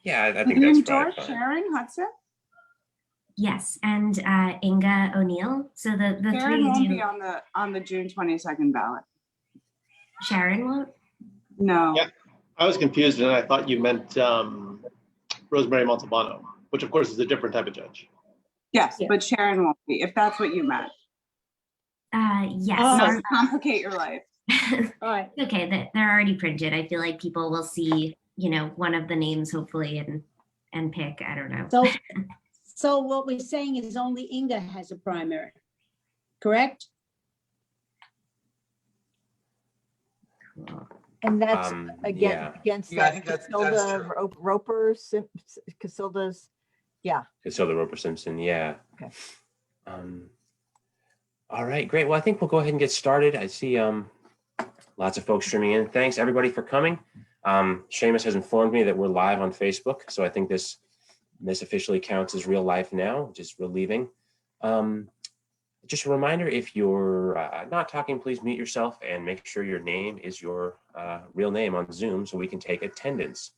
Yeah, I Do think you that's endorse fine. Sharon Hudson? Yes, and Inga O'Neill. So the Sharon three won't do. be on the June 22nd ballot. Sharon won't. No. Yeah. I was confused and I thought you meant Rosemary Montalbano, which of course is a different type of judge. Yes, Yeah. but Sharon won't be, if that's what you meant. Yes. Oh. Not to complicate your life. All right. Okay, they're already printed. I feel like people will see, one of the names hopefully and pick. I don't know. So what we're saying is only Inga has a primary, correct? Cool. And that's Yeah. against Yeah, I that think that's Casilda true. Roper, Casilda's, yeah. So the Roper Simpson, yeah. Okay. All right, great. Well, I think we'll go ahead and get started. I see lots of folks streaming in. Thanks everybody for coming. Seamus has informed me that we're live on Facebook, so I think this officially counts as real life now, which is relieving. Just a reminder, if you're not talking, please mute yourself and make sure your name is your real name on Zoom so we can take attendance.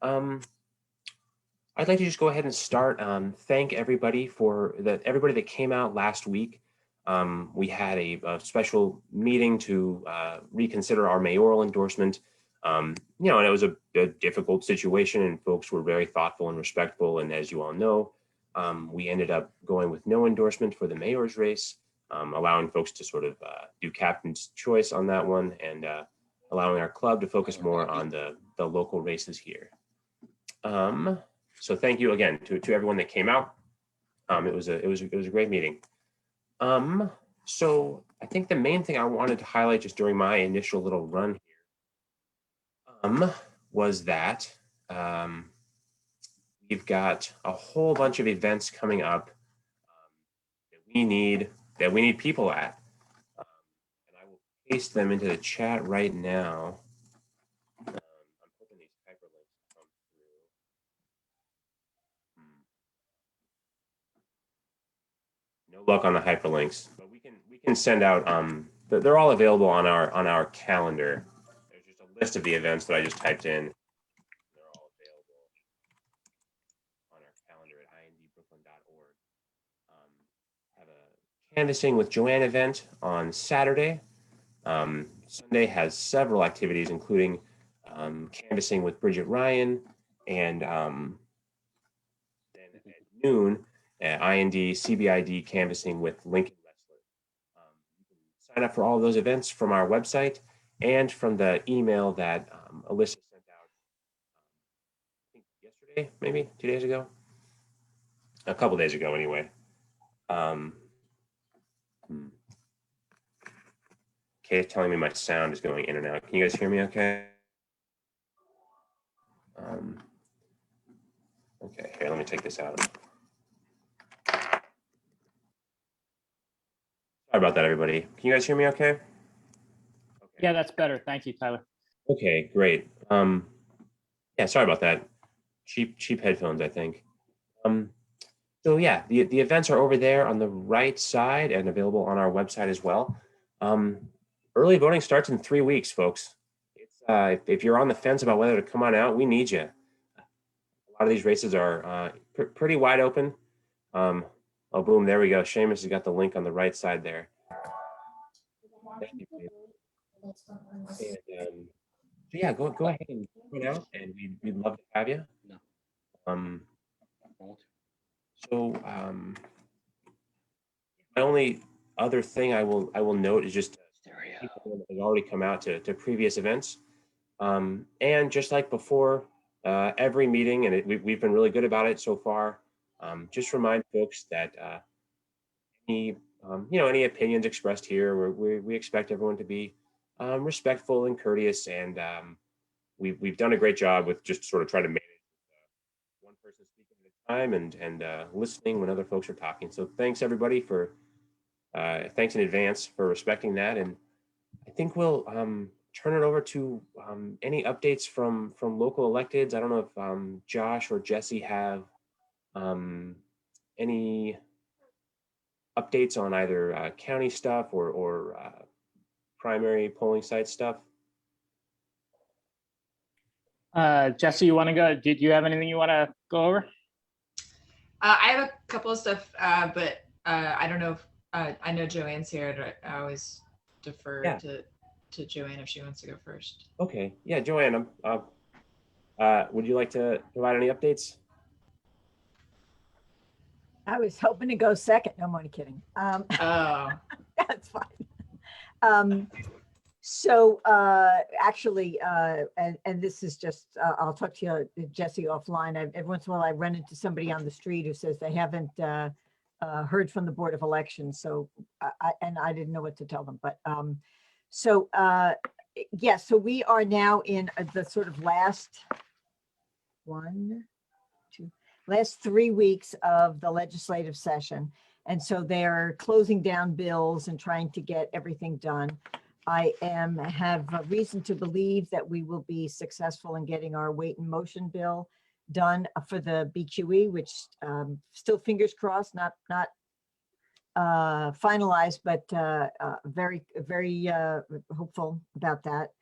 I'd like to just go ahead and start. Thank everybody everybody that came out last week. We had a special meeting to reconsider our mayoral endorsement. And it was a difficult situation and folks were very thoughtful and respectful. And as you all know, we ended up going with no endorsement for the mayor's race, allowing folks to sort of do captain's choice on that one and allowing our club to focus more on the local races here. So thank you again to everyone that came out. It was a great meeting. So I think the main thing I wanted to highlight just during my initial little run here was that we've got a whole bunch of events coming up that we need people at. And I will paste them into the chat right now. I'm hoping these hyperlinks come through. No luck on the hyperlinks, but we can send out. They're all available on our calendar. There's just a list of the events that I just typed in. They're all available on our calendar at indbrooklyn.org. Have a canvassing with Joanne event on Saturday. Sunday has several activities, including canvassing with Bridget Ryan, and then at noon, IND CBID canvassing with Lincoln Wrestler. You can sign up for all of those events from our website and from the email that Alyssa sent out, I think yesterday, maybe 2 days ago, a couple days ago anyway. Okay, it's telling me my sound is going in and out. Can you guys hear me okay? Okay, here, let me take this out. Sorry about that, everybody. Can you guys hear me okay? Okay. Yeah, that's better. Thank you, Tyler. Okay, great. Yeah, sorry about that. Cheap headphones, I think. So yeah, the events are over there on the right side and available on our website as well. Early voting starts in 3 weeks, folks. It's, if you're on the fence about whether to come on out, we need you. A lot of these races are pretty wide open. Oh, boom, there we go. Seamus has got the link on the right side there. Thank you, Dave. And, so yeah, go ahead and come out, and we'd love to have you. So my only other thing I will note is just people that have already come out to previous events, and just like before, every meeting, and we've been really good about it so far. Just remind folks that any opinions expressed here, we expect everyone to be respectful and courteous, and we've done a great job with just sort of trying to manage one person speaking at a time and listening when other folks are talking. So thanks everybody for thanks in advance for respecting that, and I think we'll turn it over to any updates from local electeds. I don't know if Josh or Jesse have any updates on either county stuff or primary polling site stuff. Jesse, you want to go? Did you have anything you want to go over? I have a couple of stuff, but I don't know if I know Joanne's here. But I always defer Yeah. to Joanne if she wants to go first. Okay. Yeah, Joanne, would you like to provide any updates? I was hoping to go second. No, I'm only kidding. Oh, That's fine. So actually, and this is just, I'll talk to you, Jesse, offline. Every once in a while I run into somebody on the street who says they haven't heard from the Board of Elections. So, I didn't know what to tell them, but so yes, so we are now in the sort of last 3 weeks of the legislative session. And so they're closing down bills and trying to get everything done. I have a reason to believe that we will be successful in getting our weight and motion bill done for the BQE, which still fingers crossed, not finalized, but very, very hopeful about that.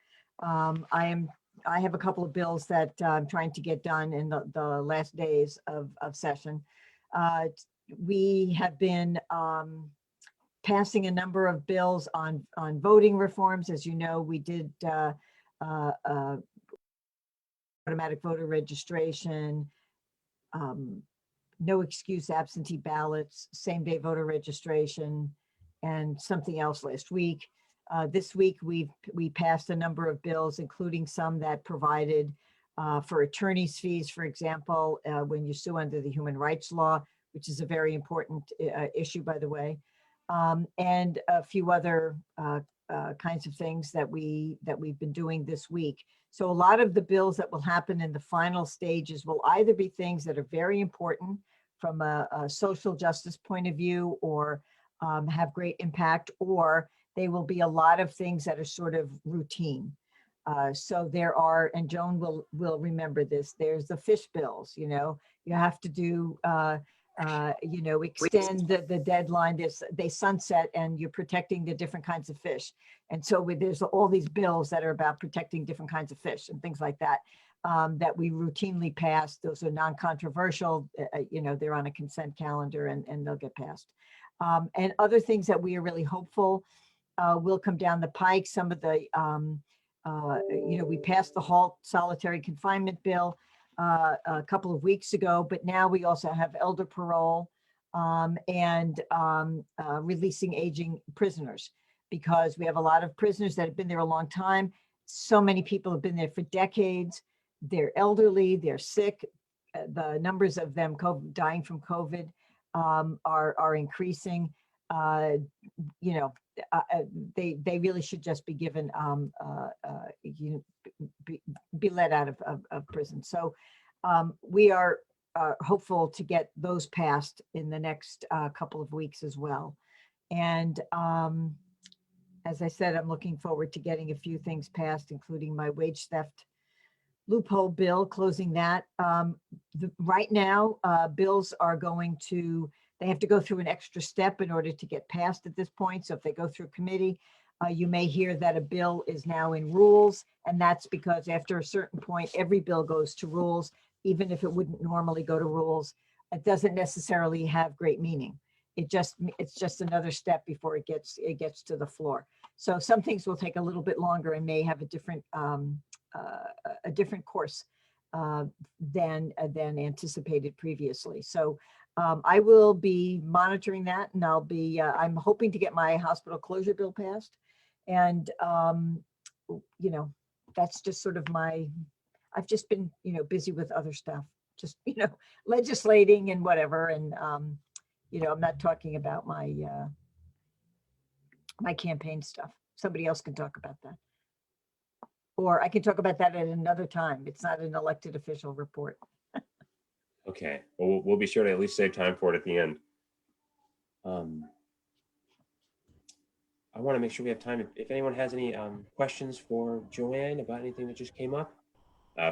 I have a couple of bills that I'm trying to get done in the last days of session. We have been passing a number of bills on voting reforms. As you know, we did automatic voter registration, no excuse absentee ballots, same day voter registration, and something else last week. This week, we passed a number of bills, including some that provided for attorney's fees, for example, when you sue under the human rights law, which is a very important issue, by the way, and a few other kinds of things that we've been doing this week. So a lot of the bills that will happen in the final stages will either be things that are very important from a social justice point of view, or have great impact, or they will be a lot of things that are sort of routine. So there are, and Joan will remember this, there's the fish bills, you have to do, extend the deadline, they sunset and you're protecting the different kinds of fish. And so there's all these bills that are about protecting different kinds of fish and things like that, that we routinely pass. Those are non-controversial, they're on a consent calendar and they'll get passed. And other things that we are really hopeful will come down the pike. Some of the, we passed the halt solitary confinement bill a couple of weeks ago, but now we also have elder parole and releasing aging prisoners, because we have a lot of prisoners that have been there a long time. So many people have been there for decades. They're elderly, they're sick. The numbers of them dying from COVID are increasing. They really should just be given, be let out of prison. So we are hopeful to get those passed in the next couple of weeks as well. And as I said, I'm looking forward to getting a few things passed, including my wage theft loophole bill, closing that. Right now, bills are going to, they have to go through an extra step in order to get passed at this point. So if they go through committee, you may hear that a bill is now in rules. And that's because after a certain point, every bill goes to rules, even if it wouldn't normally go to rules. It doesn't necessarily have great meaning. It's just another step before it gets to the floor. So some things will take a little bit longer and may have a different course than anticipated previously. So I will be monitoring that, and I'm hoping to get my hospital closure bill passed. And, that's just sort of I've just been, busy with other stuff, just, legislating and whatever. And, I'm not talking about my campaign stuff. Somebody else can talk about that. Or I can talk about that at another time. It's not an elected official report. Okay, well, we'll be sure to at least save time for it at the end. I want to make sure we have time. If anyone has any questions for Joanne about anything that just came up,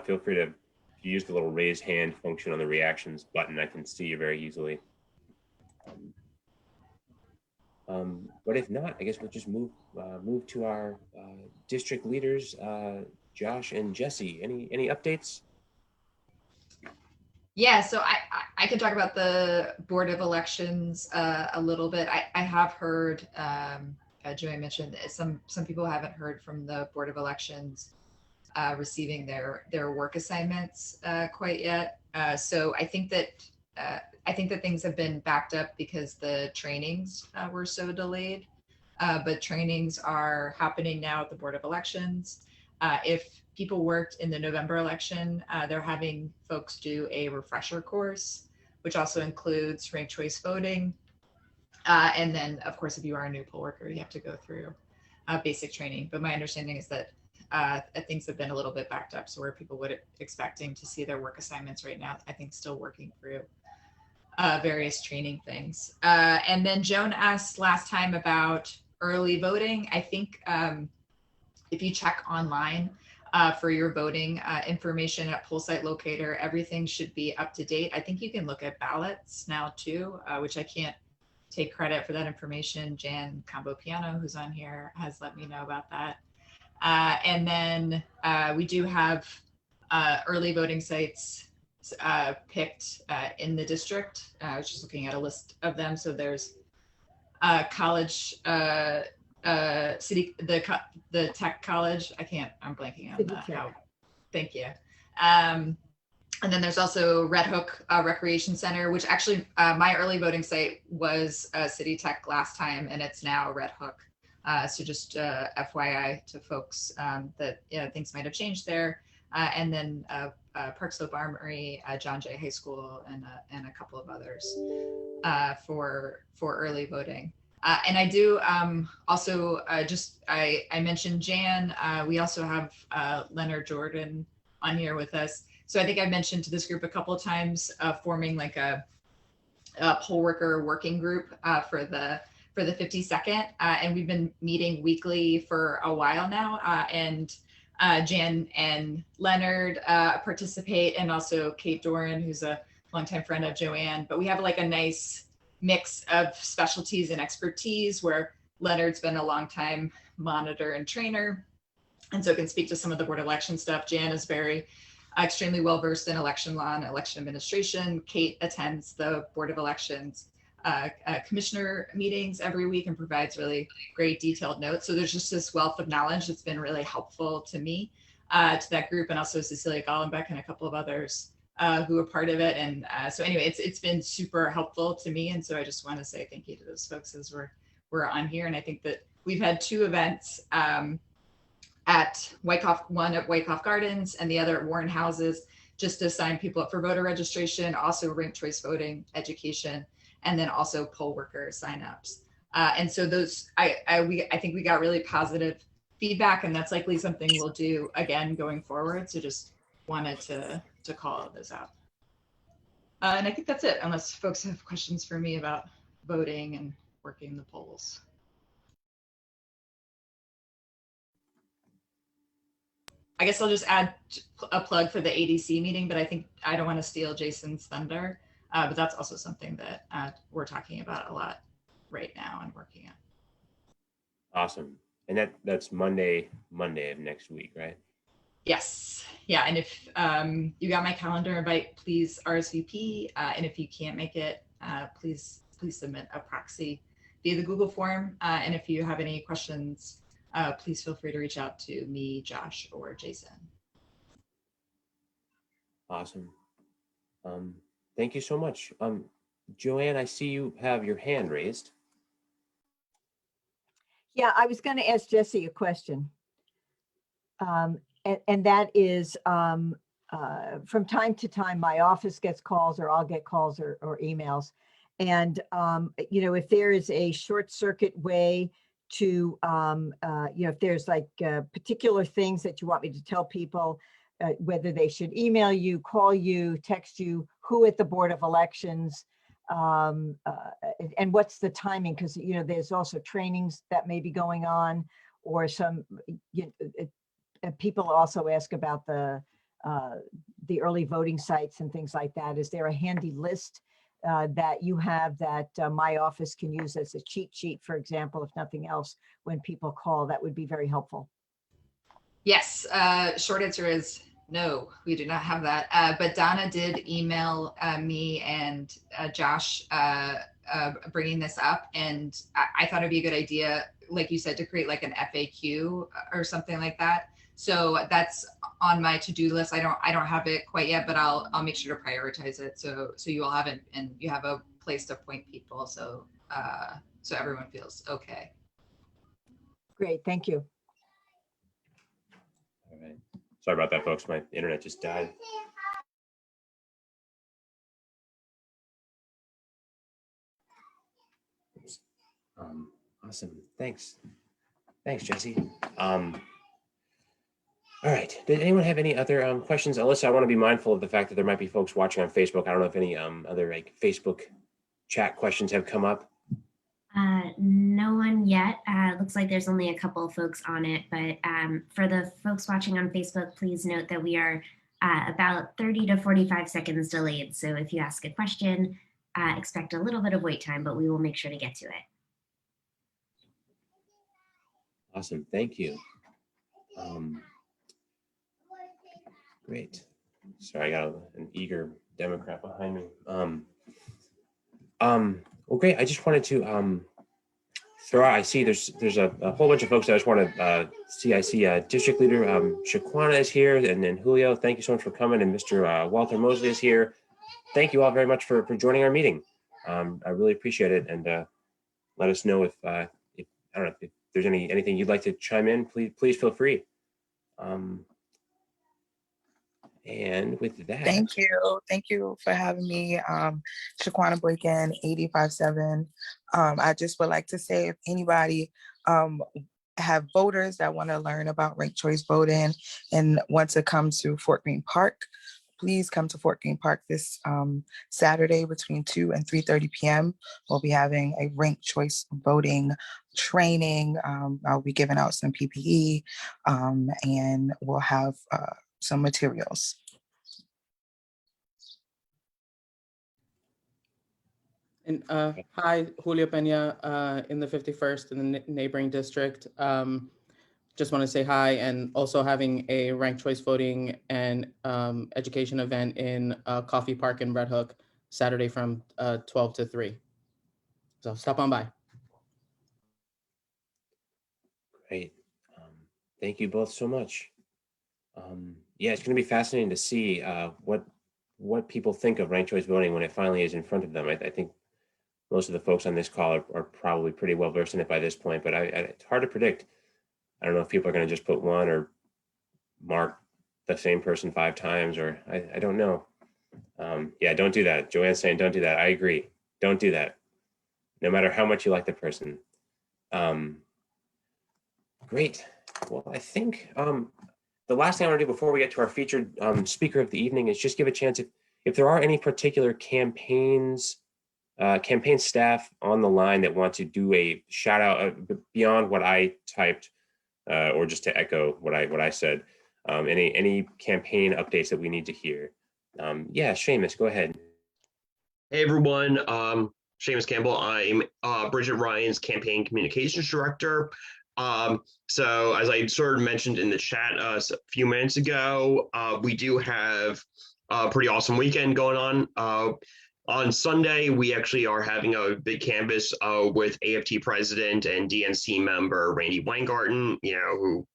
feel free to use the little raise hand function on the reactions button. I can see you very easily. But if not, I guess we'll just move to our district leaders Josh and Jesse, any updates? Yeah, so I can talk about the Board of Elections a little bit. I have heard, Joey mentioned that some people haven't heard from the Board of Elections receiving their work assignments quite yet. So I think that things have been backed up because the trainings were so delayed. But trainings are happening now at the Board of Elections. If people worked in the November election, they're having folks do a refresher course, which also includes ranked choice voting. And then, of course, if you are a new poll worker, you have to go through basic training. But my understanding is that things have been a little bit backed up. So where people would expecting to see their work assignments right now, I think still working through various training things. And then Joan asked last time about early voting. I think if you check online for your voting information at Poll Site Locator, everything should be up to date. I think you can look at ballots now too, which I can't take credit for that information. Jan Cambopiano, who's on here, has let me know about that. And then we do have early voting sites picked in the district. I was just looking at a list of them. So there's college, city, the tech college. I'm blanking on City that. Tech. Thank you. And then there's also Red Hook Recreation Center, which actually my early voting site was City Tech last time, and it's now Red Hook. So just FYI to folks that things might have changed there. And then Park Slope Armory, John Jay High School, and a couple of others for early voting. And I do also I mentioned Jan. We also have Leonard Jordan on here with us. So I think I've mentioned to this group a couple of times forming like a poll worker working group for the 52nd, and we've been meeting weekly for a while now. And Jan and Leonard participate, and also Kate Doran, who's a longtime friend of Joanne. But we have like a nice mix of specialties and expertise where Leonard's been a longtime monitor and trainer, and so can speak to some of the board election stuff. Jan is extremely well versed in election law and election administration. Kate attends the Board of Elections commissioner meetings every week and provides really great detailed notes. So there's just this wealth of knowledge that's been really helpful to me, to that group, and also Cecilia Gollenbeck and a couple of others who are part of it. And so anyway, it's been super helpful to me. And so I just want to say thank you to those folks as we're on here. And I think that we've had two events at Wyckoff, one at Wyckoff Gardens and the other at Warren Houses, just to sign people up for voter registration, also ranked choice voting, education, and then also poll worker signups. And so those, I think we got really positive feedback, and that's likely something we'll do again going forward. So just wanted to call those out. And I think that's it, unless folks have questions for me about voting and working the polls. I guess I'll just add a plug for the ADC meeting, but I think I don't want to steal Jason's thunder. But that's also something that we're talking about a lot right now and working on. Awesome. And that's Monday of next week, right? Yes. Yeah. And if you got my calendar invite, please RSVP. And if you can't make it, please submit a proxy via the Google form. And if you have any questions, please feel free to reach out to me, Josh, or Jason. Awesome. Thank you so much. Joanne, I see you have your hand raised. Yeah, I was going to ask Jesse a question. And that is, from time to time, my office gets calls, or I'll get calls or emails. And, if there is a short circuit way to, if there's like particular things that you want me to tell people, whether they should email you, call you, text you, who at the Board of Elections, and what's the timing? Because, there's also trainings that may be going on, or some, people also ask about the early voting sites and things like that. Is there a handy list that you have that my office can use as a cheat sheet, for example, if nothing else, when people call? That would be very helpful. Yes, short answer is no, we do not have that. But Donna did email me and Josh bringing this up, and I thought it'd be a good idea, like you said, to create like an FAQ or something like that. So that's on my to-do list. I don't have it quite yet, but I'll make sure to prioritize it so you all have it and you have a place to point people, so so everyone feels okay. Great, thank you. All right. Sorry about that, folks. My internet just died. Oops. Awesome. Thanks. Thanks, Jesse. All right. Did anyone have any other questions? Alyssa, I want to be mindful of the fact that there might be folks watching on Facebook. I don't know if any other like Facebook chat questions have come up. No one yet. Looks like there's only a couple of folks on it, but for the folks watching on Facebook, please note that we are about 30 to 45 seconds delayed. So if you ask a question, expect a little bit of wait time, but we will make sure to get to it. Awesome. Thank you. Great. Sorry, I got an eager Democrat behind me. Well, great. I just wanted to throw out, I see there's a whole bunch of folks that I just want to see. I see District Leader Shaquana is here, and then Julio, thank you so much for coming, and Mr. Walter Mosley is here. Thank you all very much for joining our meeting. I really appreciate it, and let us know if I don't know if there's anything you'd like to chime in. Please feel free. And with that, thank you for having me. Shaquana Boykin, 857. I just would like to say, if anybody have voters that want to learn about ranked choice voting and want to come to Fort Greene Park, please come to Fort Greene Park this Saturday between 2 and 3:30 p.m. We'll be having a ranked choice voting training. I'll be giving out some PPE, and we'll have some materials. And hi, Julio Pena in the 51st in the neighboring district. Just want to say hi, and also having a ranked choice voting and education event in Coffee Park in Red Hook Saturday from 12 to 3. So stop on by. great. Thank you both so much. Yeah, it's going to be fascinating to see what people think of ranked choice voting when it finally is in front of them. I think most of the folks on this call are probably pretty well versed in it by this point, but it's hard to predict. I don't know if people are going to just put one or mark the same person 5 times, or I don't know. Yeah, don't do that. Joanne's saying don't do that. I agree. Don't do that. No matter how much you like the person. Great. Well, I think the last thing I want to do before we get to our featured speaker of the evening is just give a chance if there are any particular campaign staff on the line that want to do a shout out beyond what I typed, or just to echo what I said. Any campaign updates that we need to hear. Yeah, Seamus, go ahead. Hey everyone, Seamus Campbell. I'm Bridget Ryan's campaign communications director. So as I sort of mentioned in the chat a few minutes ago, we do have a pretty awesome weekend going on. On Sunday, we actually are having a big canvas with AFT president and DNC member Randy Weingarten, who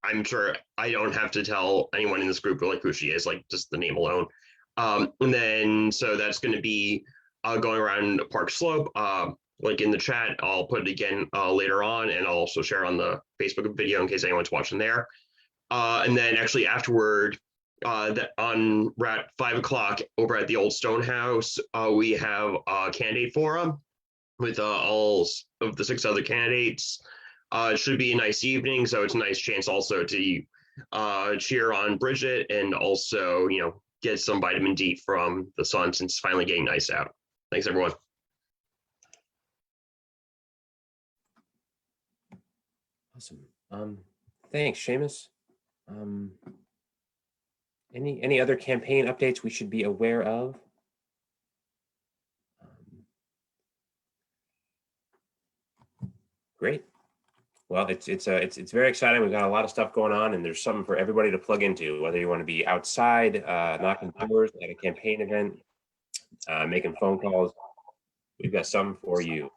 I'm sure I don't have to tell anyone in this group like who she is, like just the name alone. And then, so that's going to be going around Park Slope. Link in the chat. I'll put it again later on, and I'll also share on the Facebook video in case anyone's watching there. And then actually afterward, on at 5 o'clock over at the Old Stone House, we have a candidate forum with all of the 6 other candidates. It should be a nice evening, so it's a nice chance also to cheer on Bridget and also, get some vitamin D from the sun since it's finally getting nice out. Thanks, everyone. Awesome. Thanks, Seamus. Any other campaign updates we should be aware of? Great. Well, it's very exciting. We've got a lot of stuff going on, and there's something for everybody to plug into. Whether you want to be outside, knocking doors at a campaign event, making phone calls, we've got something for you.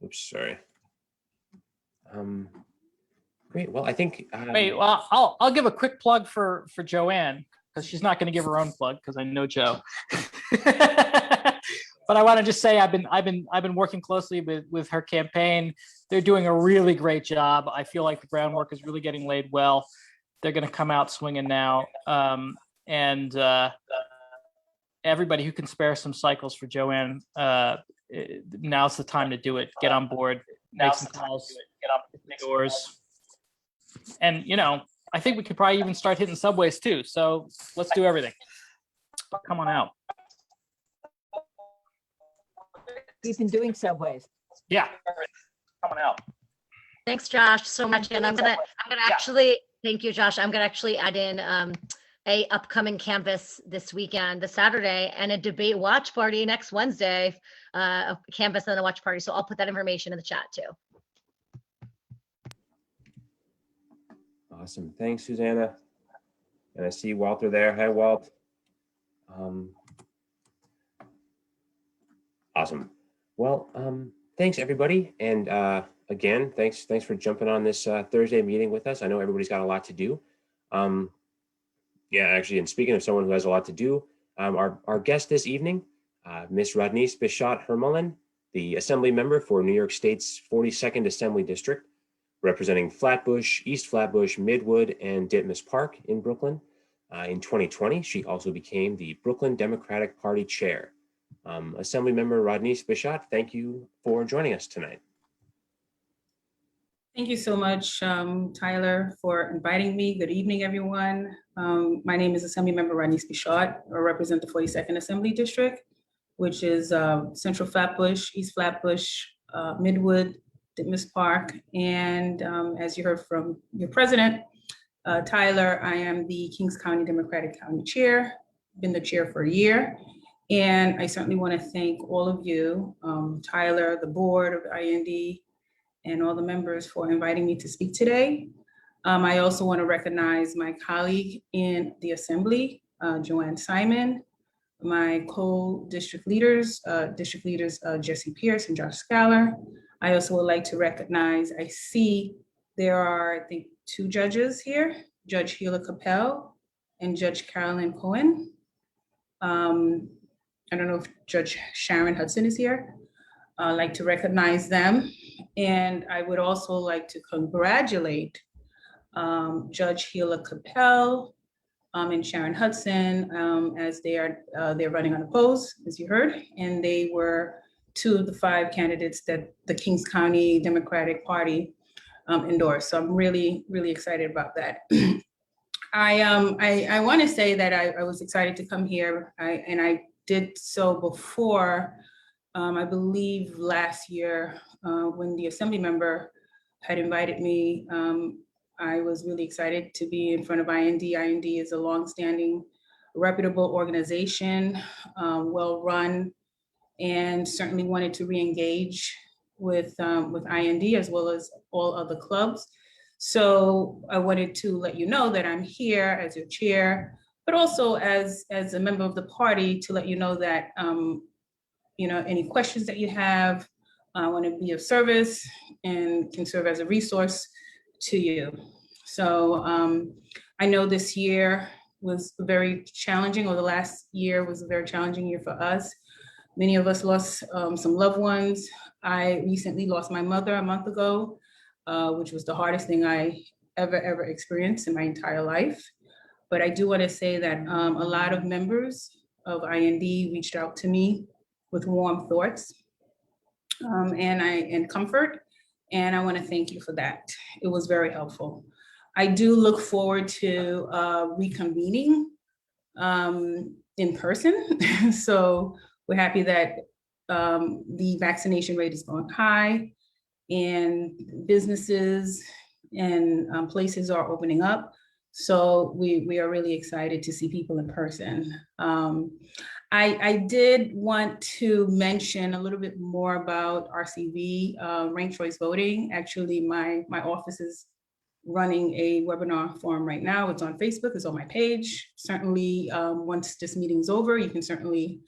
Oops, sorry. Great. Well, I think. Wait, well, I'll give a quick plug for Joanne, because she's not going to give her own plug, because I know Joe. But I want to just say I've been working closely with her campaign. They're doing a really great job. I feel like the groundwork is really getting laid well. They're going to come out swinging now, and everybody who can spare some cycles for Joanne, now's the time to do it. Get on board, make some calls, get up the doors, and I think we could probably even start hitting subways too. So let's do everything. Come on out. We've been doing subways. Yeah, coming out. Thanks, Josh, so much. And I'm gonna actually, thank you, Josh. I'm gonna actually add in a upcoming canvas this weekend, this Saturday, and a debate watch party next Wednesday, a canvas and a watch party. So I'll put that information in the chat too. Awesome. Thanks, Susanna. And I see Walter there. Hi, Walt. Awesome. Well, thanks everybody. And again, thanks for jumping on this Thursday meeting with us. I know everybody's got a lot to do. Yeah, actually, and speaking of someone who has a lot to do, our guest this evening, Ms. Rodneyse Bichat-Hermelin, the Assembly member for New York State's 42nd Assembly District, representing Flatbush, East Flatbush, Midwood, and Ditmas Park in Brooklyn. In 2020, she also became the Brooklyn Democratic Party chair. Assemblymember Rodneyse Bichat, thank you for joining us tonight. Thank you so much, Tyler, for inviting me. Good evening, everyone. My name is Assemblymember Rodneyse Bichat. I represent the 42nd Assembly District, which is Central Flatbush, East Flatbush, Midwood, Ditmas Park. And as you heard from your president, Tyler, I am the Kings County Democratic County Chair, been the chair for a year. And I certainly want to thank all of you, Tyler, the board of IND, and all the members for inviting me to speak today. I also want to recognize my colleague in the Assembly, Joanne Simon, my co-district leaders, Jesse Pierce and Josh Scaler. I also would like to recognize, I see there are, I think, 2 judges here, Judge Sheila Capel and Judge Carolyn Cohen. I don't know if Judge Sharon Hudson is here. I'd like to recognize them. And I would also like to congratulate Judge Sheila Capel and Sharon Hudson as they're running unopposed, as you heard, and they were 2 of the 5 candidates that the Kings County Democratic Party endorsed. So I'm really, really excited about that. I want to say that I was excited to come here, and I did so before, I believe last year, when the Assembly member had invited me. I was really excited to be in front of IND. IND is a longstanding, reputable organization, well-run, and certainly wanted to re-engage with IND as well as all other clubs. So I wanted to let you know that I'm here as your chair, but also as a member of the party to let you know that any questions that you have, I want to be of service and can serve as a resource to you. So I know this year was very challenging, or the last year was a very challenging year for us. Many of us lost some loved ones. I recently lost my mother a month ago, which was the hardest thing I ever experienced in my entire life. But I do want to say that a lot of members of IND reached out to me with warm thoughts and comfort. And I want to thank you for that. It was very helpful. I do look forward to reconvening in person. So we're happy that the vaccination rate is going high and businesses and places are opening up. So we are really excited to see people in person. I did want to mention a little bit more about RCV, ranked choice voting. Actually, my office is running a webinar forum right now. It's on Facebook, it's on my page. Certainly, once this meeting's over, you can certainly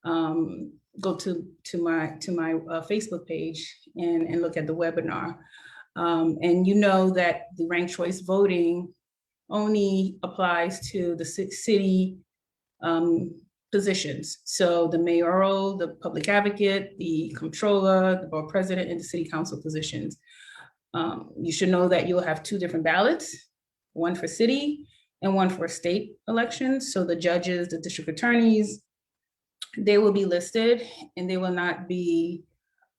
go to my Facebook page and look at the webinar. And you know that the ranked choice voting only applies to the city positions. So the mayoral, the public advocate, the comptroller, the board president, and the city council positions. You should know that you'll have two different ballots, one for city and one for state elections. So the judges, the district attorneys, they will be listed, and they will not be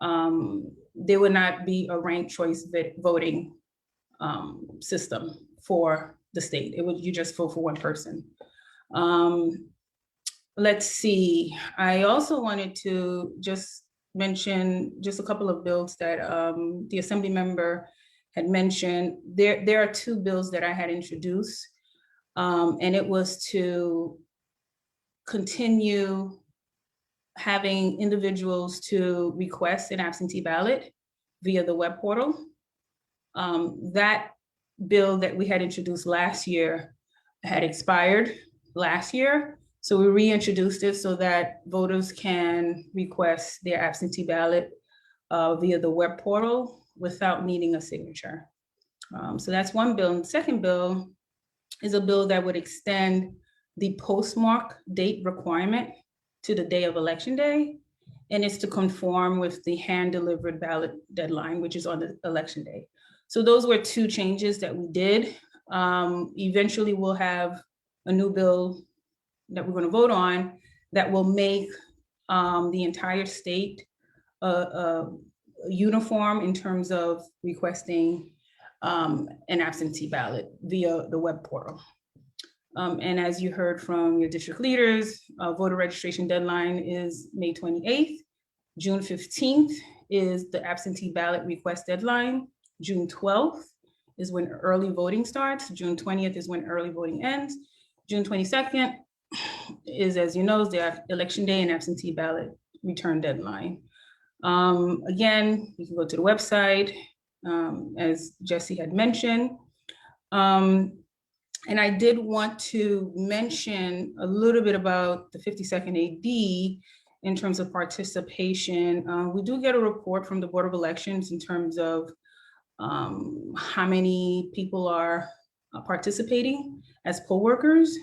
a ranked choice voting system for the state. You just vote for one person. Let's see. I also wanted to just mention just a couple of bills that the assembly member had mentioned. There are two bills that I had introduced, and it was to continue having individuals to request an absentee ballot via the web portal. That bill that we had introduced last year had expired last year. So we reintroduced it so that voters can request their absentee ballot via the web portal without needing a signature. So that's one bill. And the second bill is a bill that would extend the postmark date requirement to the day of election day. And it's to conform with the hand-delivered ballot deadline, which is on the election day. So those were two changes that we did. Eventually we'll have a new bill that we're going to vote on that will make the entire state uniform in terms of requesting an absentee ballot via the web portal. And as you heard from your district leaders, voter registration deadline is May 28th. June 15th is the absentee ballot request deadline. June 12th is when early voting starts. June 20th is when early voting ends. June 22nd is, as you know, is the election day and absentee ballot return deadline. Again, you can go to the website, as Jesse had mentioned. And I did want to mention a little bit about the 52nd AD in terms of participation. We do get a report from the Board of Elections in terms of how many people are participating as poll workers.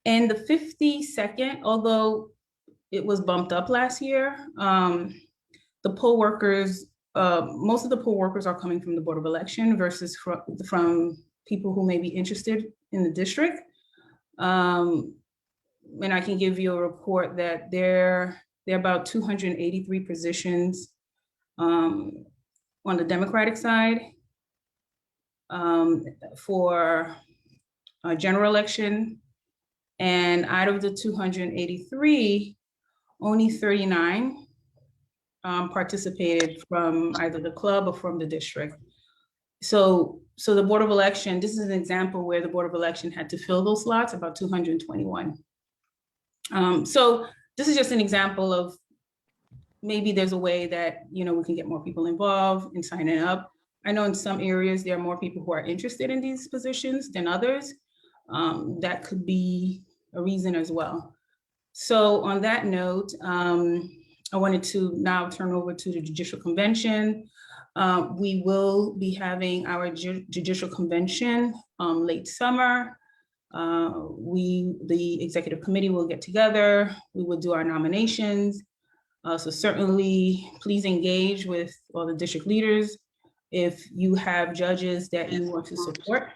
And the 52nd, although it was bumped up last year, the poll workers, most of the poll workers are coming from the Board of Election versus from people who may be interested in the district. And I can give you a report that there are about 283 positions on the Democratic side for a general election. And out of the 283, only 39 participated from either the club or from the district. So the Board of Election, this is an example where the Board of Election had to fill those slots, about 221. So this is just an example of maybe there's a way that, we can get more people involved in signing up. I know in some areas there are more people who are interested in these positions than others. That could be a reason as well. So on that note, I wanted to now turn over to the Judicial Convention. We will be having our Judicial Convention late summer. The Executive Committee will get together. We will do our nominations. So certainly please engage with all the district leaders. If you have judges that you want to support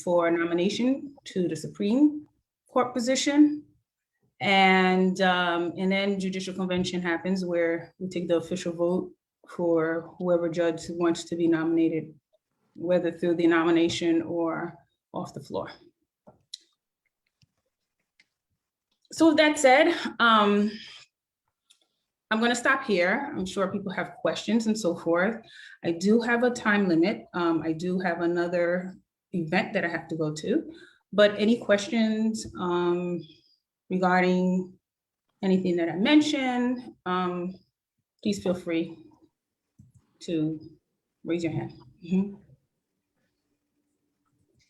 for a nomination to the Supreme Court position. And then Judicial Convention happens where we take the official vote for whoever judge wants to be nominated, whether through the nomination or off the floor. So with that said, I'm going to stop here. I'm sure people have questions and so forth. I do have a time limit. I do have another event that I have to go to. But any questions regarding anything that I mentioned, please feel free to raise your hand. Mhm.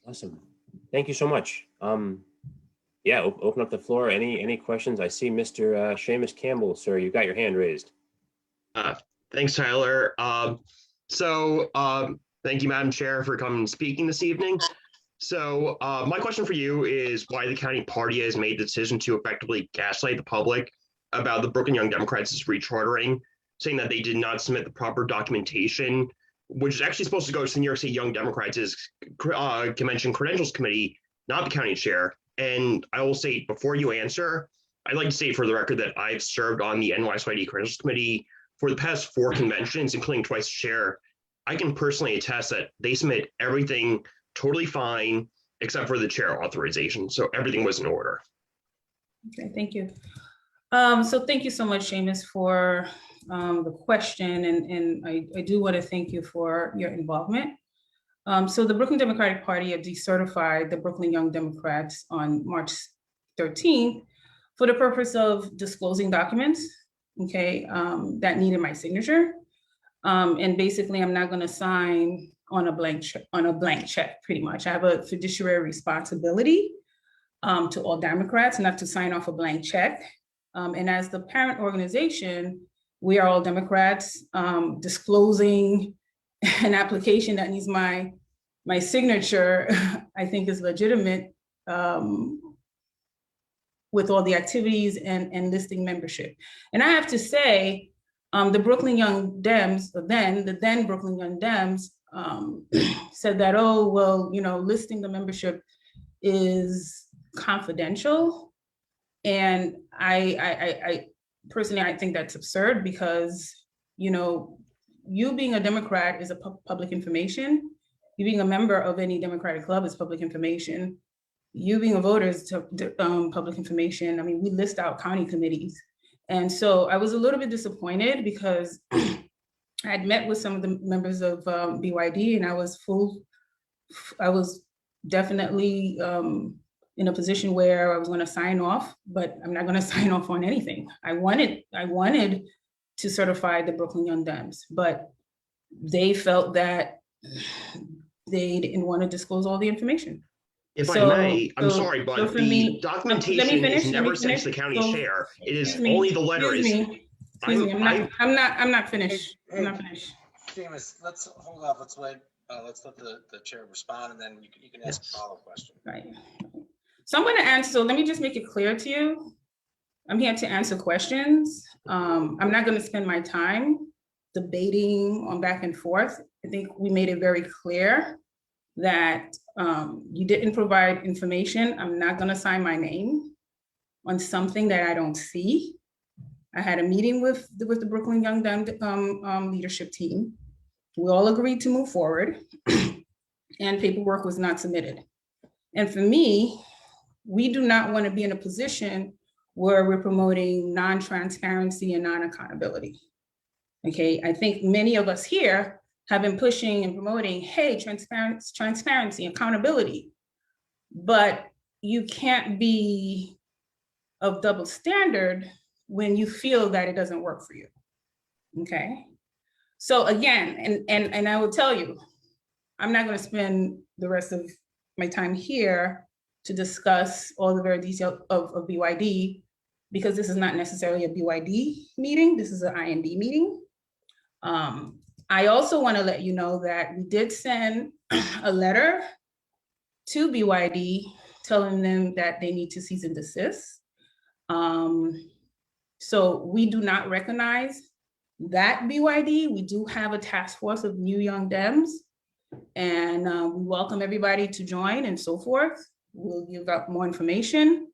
Awesome. Thank you so much. Yeah, open up the floor. Any questions? I see Mr. Seamus Campbell, sir. You got your hand raised. Thanks, Tyler. Thank you, Madam Chair, for coming and speaking this evening. So my question for you is why the county party has made the decision to effectively gaslight the public about the Brooklyn Young Democrats' rechartering, saying that they did not submit the proper documentation, which is actually supposed to go to the New York State Young Democrats' Convention Credentials Committee, not the county chair. And I will say, before you answer, I'd like to say for the record that I've served on the NYSYD Credentials Committee for the past 4 conventions, including twice chair. I can personally attest that they submit everything totally fine, except for the chair authorization. So everything was in order. Okay, thank you. So thank you so much, Seamus, for the question. And I do want to thank you for your involvement. So the Brooklyn Democratic Party had decertified the Brooklyn Young Democrats on March 13th for the purpose of disclosing documents, okay, that needed my signature. And basically, I'm not going to sign on a blank check, pretty much. I have a fiduciary responsibility to all Democrats not to sign off a blank check. And as the parent organization, we are all Democrats. Disclosing an application that needs my signature, I think is legitimate with all the activities and listing membership. And I have to say, the Brooklyn Young Dems, the then Brooklyn Young Dems, said that, oh, well, listing the membership is confidential. And I personally, I think that's absurd because, you being a Democrat is a public information. You being a member of any Democratic club is public information. You being a voter is public information. I mean, we list out county committees. And so I was a little bit disappointed because I had met with some of the members of BYD and I was definitely in a position where I was going to sign off, but I'm not going to sign off on anything. I wanted to certify the Brooklyn Young Dems, but they felt that they didn't want to disclose all the information. If I may, I'm sorry, but the documentation is never sent to the county chair. It is only the letter is. I'm not finished. I'm not finished. Seamus, let's hold off. Let's wait. Let's let the chair respond, and then you can ask a follow-up question. Right. So I'm going to answer. So let me just make it clear to you. I'm here to answer questions. I'm not going to spend my time debating on back and forth. I think we made it very clear that you didn't provide information. I'm not going to sign my name on something that I don't see. I had a meeting with the Brooklyn Young Dem leadership team. We all agreed to move forward and paperwork was not submitted. And for me, we do not want to be in a position where we're promoting non-transparency and non-accountability. Okay, I think many of us here have been pushing and promoting, hey, transparency, accountability, but you can't be of double standard when you feel that it doesn't work for you, okay? So again, and I will tell you, I'm not gonna spend the rest of my time here to discuss all the very details of BYD, because this is not necessarily a BYD meeting, this is an IND meeting. I also want to let you know that we did send a letter to BYD telling them that they need to cease and desist. So we do not recognize that BYD. We do have a task force of new young Dems, and we welcome everybody to join and so forth. We'll give out more information.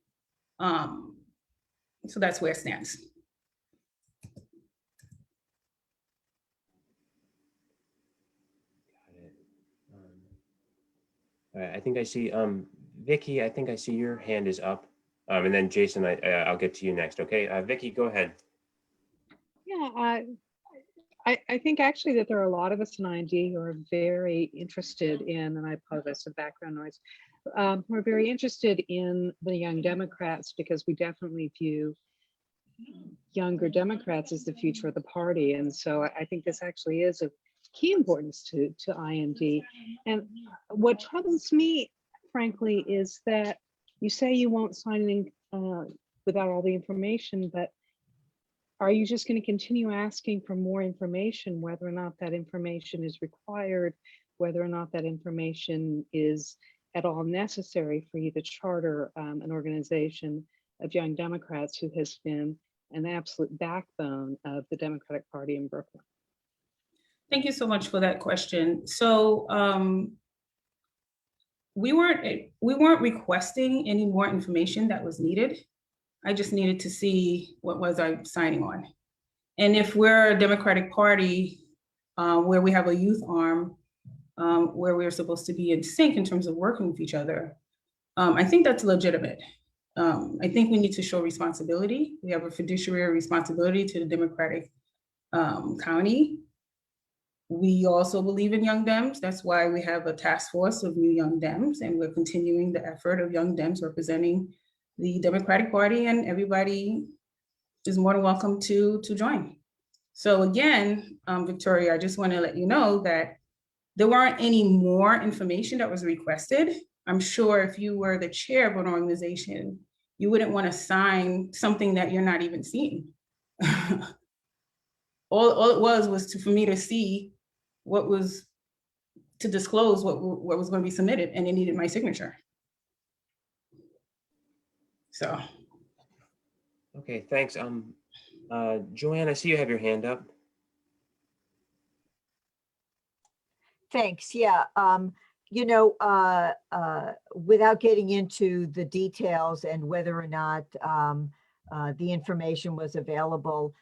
So that's where it stands. All right, I think I see, Vicky, I think I see your hand is up. And then Jason, I'll get to you next, okay? Vicky, go ahead. Yeah, I think actually that there are a lot of us in IND who are very interested in, and I apologize for background noise, who are very interested in the Young Democrats, because we definitely view younger Democrats as the future of the party. And so I think this actually is of key importance to IND. And what troubles me, frankly, is that you say you won't sign in without all the information, but are you just going to continue asking for more information, whether or not that information is required, whether or not that information is at all necessary for you to charter an organization of Young Democrats who has been an absolute backbone of the Democratic Party in Brooklyn? Thank you so much for that question. So we weren't requesting any more information that was needed. I just needed to see what was I signing on. And if we're a Democratic Party where we have a youth arm, where we're supposed to be in sync in terms of working with each other, I think that's legitimate. I think we need to show responsibility. We have a fiduciary responsibility to the Democratic county. We also believe in Young Dems. That's why we have a task force of new Young Dems, and we're continuing the effort of Young Dems representing the Democratic Party, and everybody is more than welcome to join. So again, Victoria, I just want to let you know that there weren't any more information that was requested. I'm sure if you were the chair of an organization, you wouldn't want to sign something that you're not even seeing. all it was for me to see what was, to disclose what was going to be submitted, and it needed my signature. So. Okay, thanks. Joanne, I see you have your hand up. Thanks. Yeah. You know, without getting into the details and whether or not the information was available,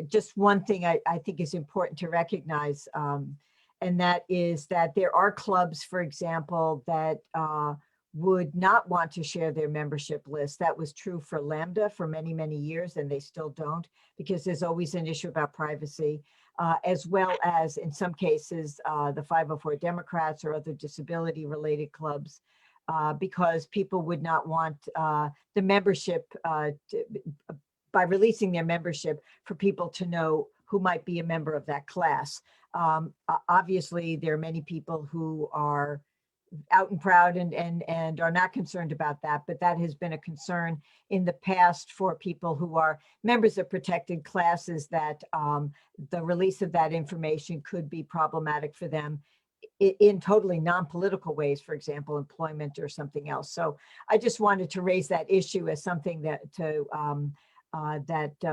just one thing I think is important to recognize, and that is that there are clubs, for example, that would not want to share their membership list. That was true for Lambda for many, many years, and they still don't, because there's always an issue about privacy, as well as in some cases, the 504 Democrats or other disability related clubs, because people would not want the membership, by releasing their membership, for people to know who might be a member of that class. Obviously, there are many people who are out and proud and are not concerned about that, but that has been a concern in the past for people who are members of protected classes, that the release of that information could be problematic for them in totally non-political ways, for example, employment or something else. So I just wanted to raise that issue as something that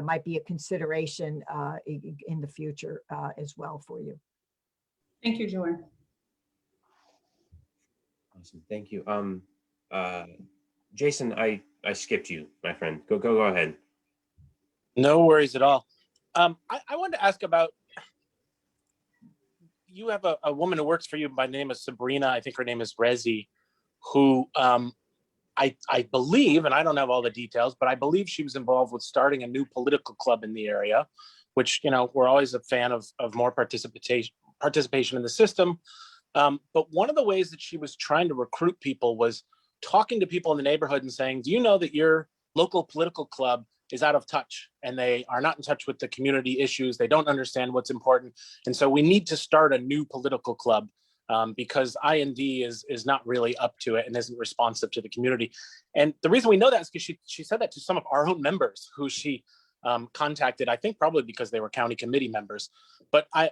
might be a consideration in the future as well for you. Thank you, Joanne. Awesome, thank you. Jason, I skipped you, my friend. Go ahead. No worries at all. I wanted to ask about, you have a woman who works for you by the name of Sabrina, I think her name is Rezi, who I believe, and I don't have all the details, but I believe she was involved with starting a new political club in the area, which, you know, we're always a fan of more participation in the system. But one of the ways that she was trying to recruit people was talking to people in the neighborhood and saying, do you know that your local political club is out of touch and they are not in touch with the community issues? They don't understand what's important. And so we need to start a new political club because IND is not really up to it and isn't responsive to the community. And the reason we know that is because she said that to some of our own members who she contacted, I think probably because they were county committee members. But I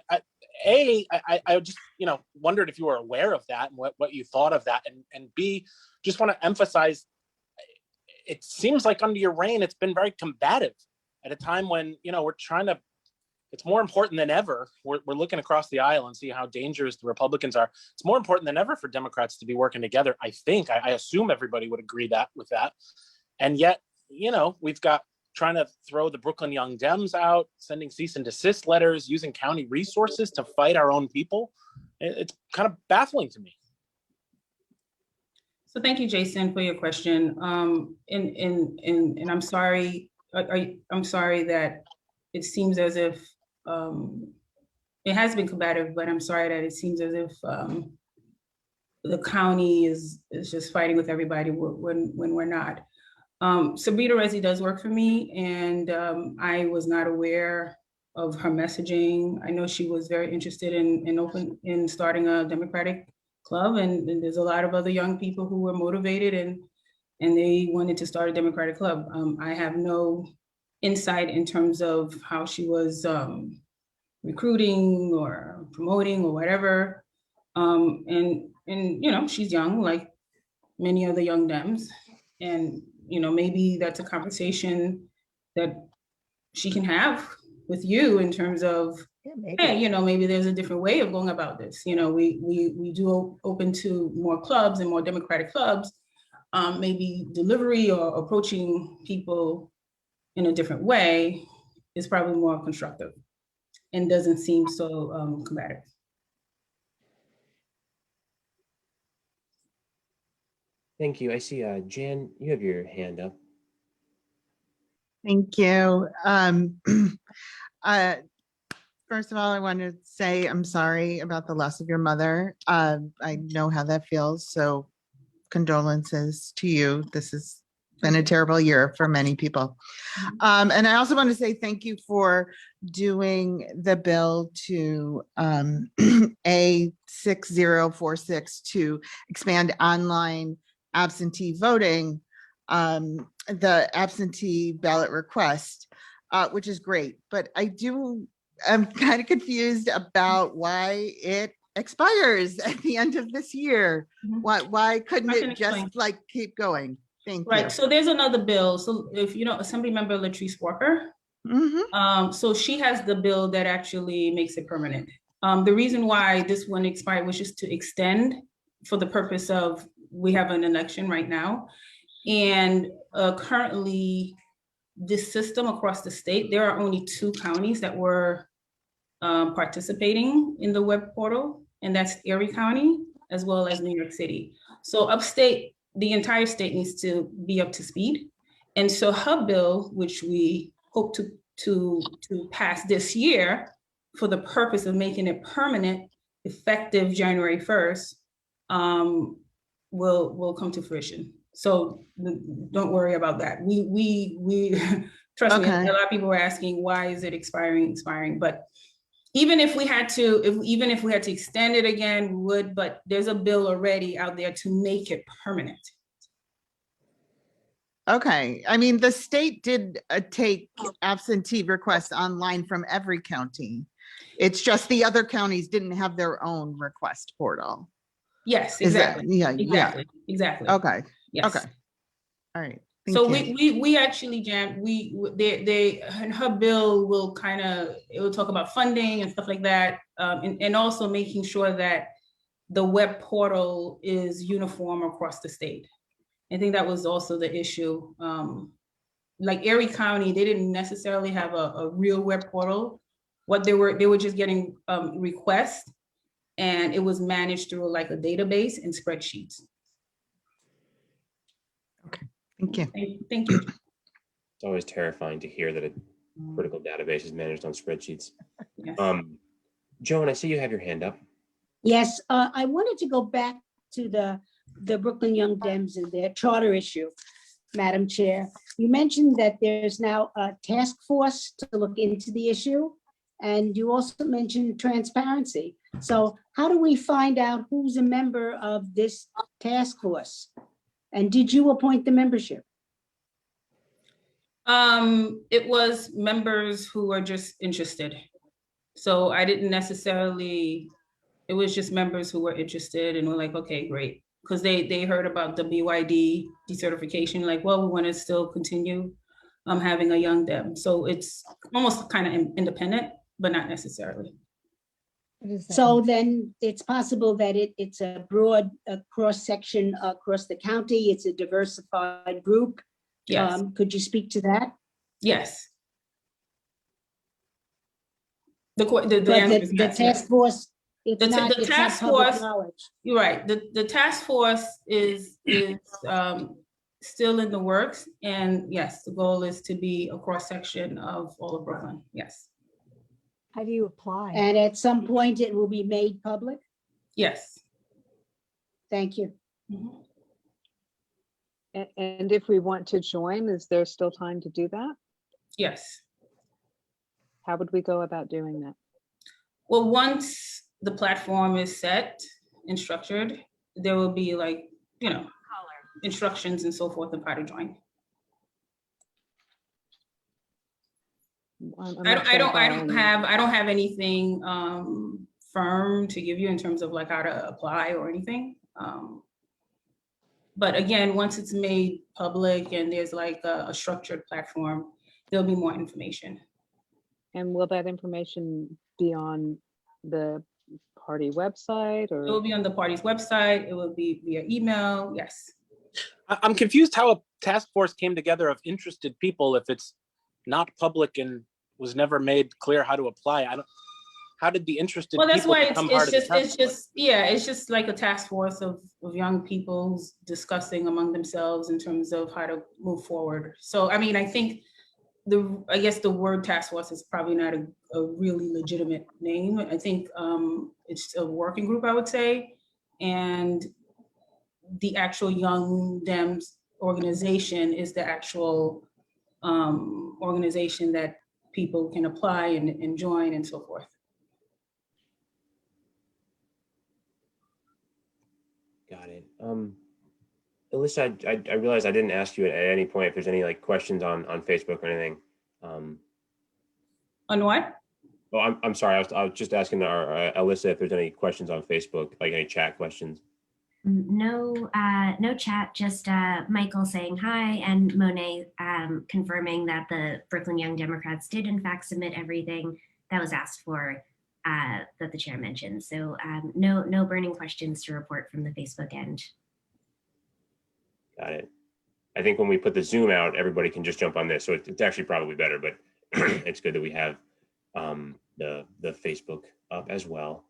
just, you know, wondered if you were aware of that and what you thought of that. And B, just want to emphasize, it seems like under your reign, it's been very combative at a time when, you know, we're trying to, it's more important than ever. We're looking across the aisle and see how dangerous the Republicans are. It's more important than ever for Democrats to be working together. I think, I assume everybody would agree with that. And yet, you know, we've got trying to throw the Brooklyn Young Dems out, sending cease and desist letters, using county resources to fight our own people. It's kind of baffling to me. So thank you, Jason, for your question. And I'm sorry. I'm sorry that it seems as if it has been combative, but I'm sorry that it seems as if the county is just fighting with everybody when we're not. Sabrina Resi does work for me, and I was not aware of her messaging. I know she was very interested in starting a Democratic club, and there's a lot of other young people who were motivated and they wanted to start a Democratic club. I have no insight in terms of how she was recruiting or promoting or whatever. And you know, she's young, like many other young Dems, and you know, maybe that's a conversation that she can have with you in terms of, hey, you know, maybe there's a different way of going about this. You know, we do open to more clubs and more Democratic clubs. Maybe delivery or approaching people in a different way is probably more constructive and doesn't seem so combative. Thank you. I see, Jan, you have your hand up. Thank you. First of all, I want to say I'm sorry about the loss of your mother. I know how that feels, so condolences to you. This has been a terrible year for many people. And I also want to say thank you for doing the bill to A6046 to expand online absentee voting, the absentee ballot request, which is great. But I'm kind of confused about why it expires at the end of this year. Why couldn't it just like keep going? Thank you. Right, so there's another bill. So if you know, Assembly Member Latrice Walker, so she has the bill that actually makes it permanent. The reason why this one expired was just to extend for the purpose of, we have an election right now. And currently this system across the state, there are only 2 counties that were participating in the web portal, and that's Erie County as well as New York City. So upstate, the entire state needs to be up to speed. And so her bill, which we hope to pass this year for the purpose of making it permanent, effective January 1st, will come to fruition. So don't worry about that. We trust me, a lot of people were asking, why is it expiring? But even if we had to, even if we had to extend it again, we would, but there's a bill already out there to make it permanent. Okay, I mean, the state did take absentee requests online from every county. It's just the other counties didn't have their own request portal. Yes, Is that- exactly. yeah. Exactly. Okay. Yes. Okay. All right. So Thank we actually, Jan, they her bill will it will talk about funding and stuff like that, and also making sure that the web portal is uniform across the state. I think that was also the issue. Like Erie County, they didn't necessarily have a real web portal. What they were just getting requests, and it was managed through like a database and spreadsheets. Thank you. Thank you. It's always terrifying to hear that a critical database is managed on spreadsheets. Yes. Joan, I see you have your hand up. Yes, I wanted to go back to the Brooklyn Young Dems and their charter issue, Madam Chair. You mentioned that there's now a task force to look into the issue, and you also mentioned transparency. So how do we find out who's a member of this task force? And did you appoint the membership? It was members who were just interested. So I didn't necessarily, it was just members who were interested and were like, okay, great. Because they heard about the BYD decertification, like, well, we want to still continue having a young Dem. So it's almost kind of independent, but not necessarily. So then it's possible that it's a broad cross-section across the county. It's a diversified group. Yes. Could you speak to that? Yes. The answer is yes. task force, it's The not task public force, knowledge. you're right. The task force is still in the works. And yes, the goal is to be a cross-section of all of Brooklyn. Yes. How do you apply? And at some point, it will be made public? Yes. Thank you. Mhm. And if we want to join, is there still time to do that? Yes. How would we go about doing that? Well, once the platform is set and structured, there will be like, instructions and so forth of how to join. I'm I not don't, I sure don't, I don't how have, I don't have anything firm to give you in terms of like how to apply or anything. But again, once it's made public and there's like a structured platform, there'll be more information. And will that information be on the party website or? It will be on the party's website. It will be via email. Yes. I'm confused how a task force came together of interested people if it's not public and was never made clear how to apply. How did the interested Well, that's people why become part of the task force? it's just like a task force of young people who's discussing among themselves in terms of how to move forward. So, I mean, I think I guess the word task force is probably not a really legitimate name. I think it's a working group, I would say. And the actual Young Dems organization is the actual organization that people can apply and join and so forth. Got it. Alyssa, I realized I didn't ask you at any point if there's any like questions on Facebook or anything. On what? Oh, I'm sorry. I was just asking our Alyssa if there's any questions on Facebook, like any chat questions. No, no chat, just Michael saying hi and Monet confirming that the Brooklyn Young Democrats did in fact submit everything that was asked for that the chair mentioned. So no burning questions to report from the Facebook end. Got it. I think when we put the Zoom out, everybody can just jump on this. So it's actually probably better, but it's good that we have the Facebook up as well.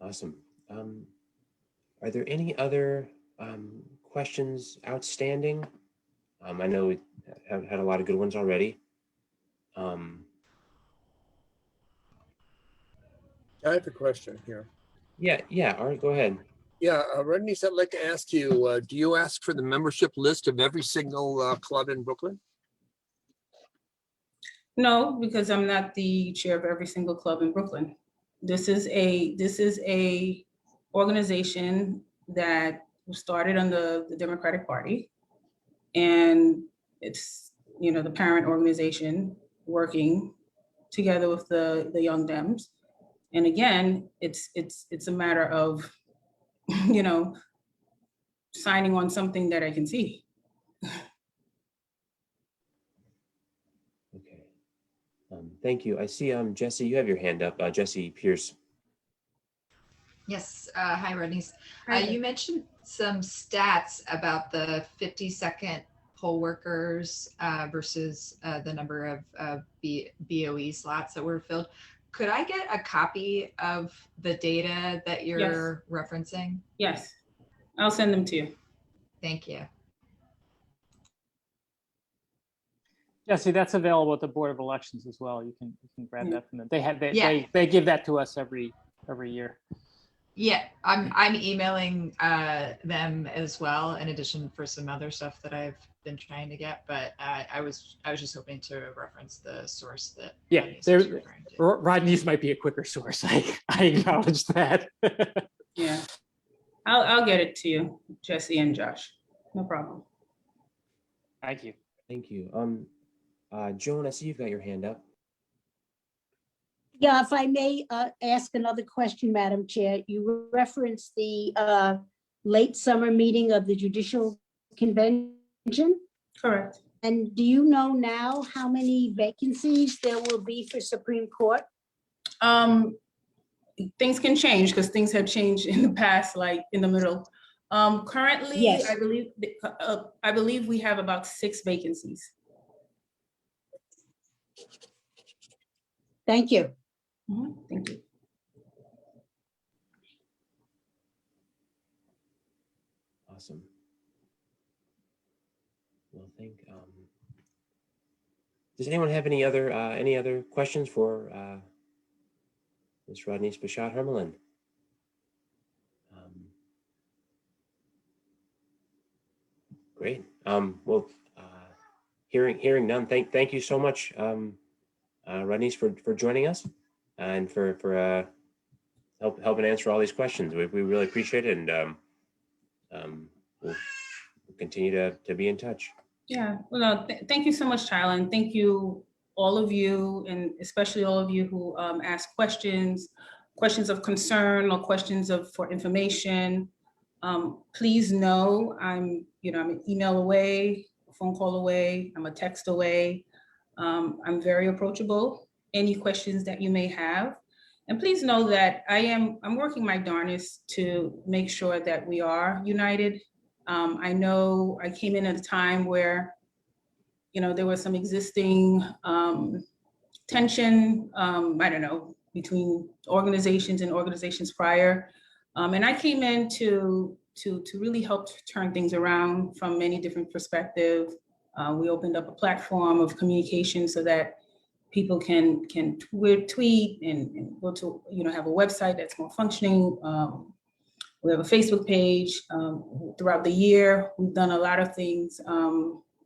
Awesome. Are there any other questions outstanding? I know we have had a lot of good ones already. I have a question here. Yeah. All right, go ahead. Yeah, Rodney's, I'd like to ask you, do you ask for the membership list of every single club in Brooklyn? No, because I'm not the chair of every single club in Brooklyn. This is a organization that was started on the Democratic Party. And it's, the parent organization working together with the Young Dems. And again, it's a matter of, signing on something that I can see. Okay. Thank you. I see Jesse, you have your hand up. Jesse Pierce. Yes, hi Rodney's. Hi. You mentioned some stats about the 50-second poll workers versus the number of BOE slots that were filled. Could I get a copy of the data that you're referencing? Yes, I'll send them to you. Thank you. Jesse, that's available at the Board of Elections as well. You can grab Yeah. that from them. They give that to us every year. Yeah, I'm emailing them as well, in addition for some other stuff that I've been trying to get. But I was just hoping to reference the source that Yeah, Rodney's was referring to. Rodney's might be a quicker source. I acknowledge that. Yeah, I'll get it to you, Jesse and Josh. No problem. Thank you. Thank you. Joan, I see you've got your hand up. Yeah, if I may ask another question, Madam Chair, you referenced the late summer meeting of the Judicial Convention? Correct. And do you know now how many vacancies there will be for Supreme Court? Things can change because things have changed in the past, like in the middle. Currently, Yes. I believe we have about 6 vacancies. Thank you. Thank you. Awesome. Well, Does anyone have any other questions for Ms. Rodney Spichat Hermelin? Great. Well, hearing none. Thank you so much, Rodney, for joining us and for helping answer all these questions. We really appreciate it, and we'll continue to be in touch. Yeah, well, no, thank you so much, Tyler, and thank you, all of you, and especially all of you who ask questions of concern or questions for information. Please know I'm an email away, a phone call away, I'm a text away. I'm very approachable. Any questions that you may have. And please know that I'm working my darnest to make sure that we are united. I know I came in at a time where, there was some existing tension, I don't know, between organizations and organizations prior. And I came in to really help turn things around from many different perspectives. We opened up a platform of communication so that people can tweet and go to, have a website that's more functioning. We have a Facebook page. Throughout the year, we've done a lot of things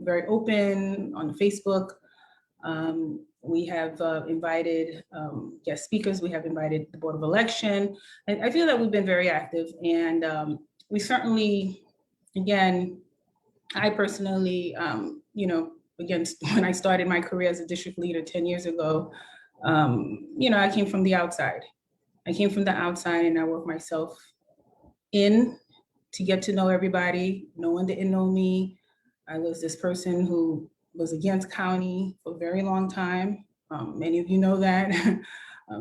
very open on Facebook. We have invited guest speakers. We have invited the Board of Election. And I feel that we've been very active, and we certainly, again, I personally, again, when I started my career as a district leader 10 years ago, I came from the outside. I came from the outside and I worked myself in to get to know everybody. No one didn't know me. I was this person who was against county for a very long time. Many of you know that,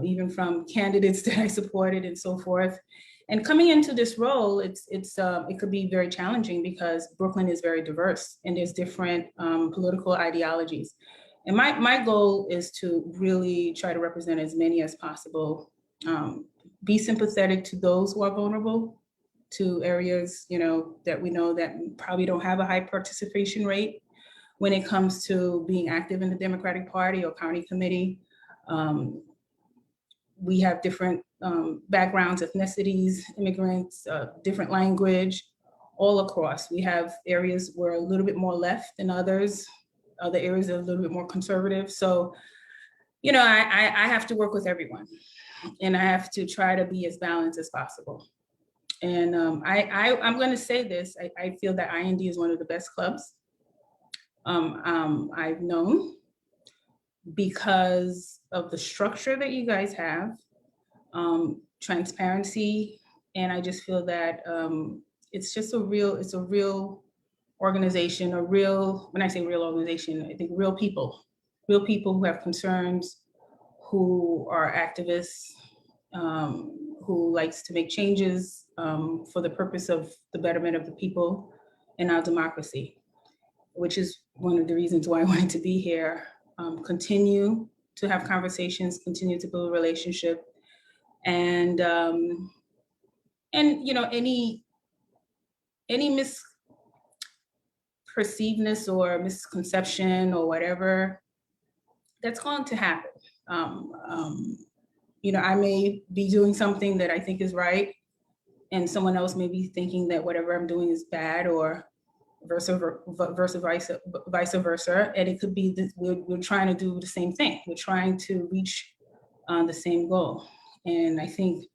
even from candidates that I supported and so forth. And coming into this role, it could be very challenging because Brooklyn is very diverse and there's different political ideologies. And my goal is to really try to represent as many as possible, be sympathetic to those who are vulnerable, to areas, that we know that probably don't have a high participation rate when it comes to being active in the Democratic Party or county committee. We have different backgrounds, ethnicities, immigrants, different language, all across. We have areas where a little bit more left than others. Other areas are a little bit more conservative. So, I have to work with everyone, and I have to try to be as balanced as possible. And I'm going to say this, I feel that IND is one of the best clubs I've known, because of the structure that you guys have, transparency, and I just feel that it's a real organization, when I say real organization, I think real people who have concerns, who are activists, who likes to make changes for the purpose of the betterment of the people and our democracy, which is one of the reasons why I wanted to be here. Continue to have conversations, continue to build a relationship, and any misperceivedness or misconception or whatever, that's going to happen. I may be doing something that I think is right, and someone else may be thinking that whatever I'm doing is bad, or vice versa. And it could be that we're trying to do the same thing. We're trying to reach the same goal. And I think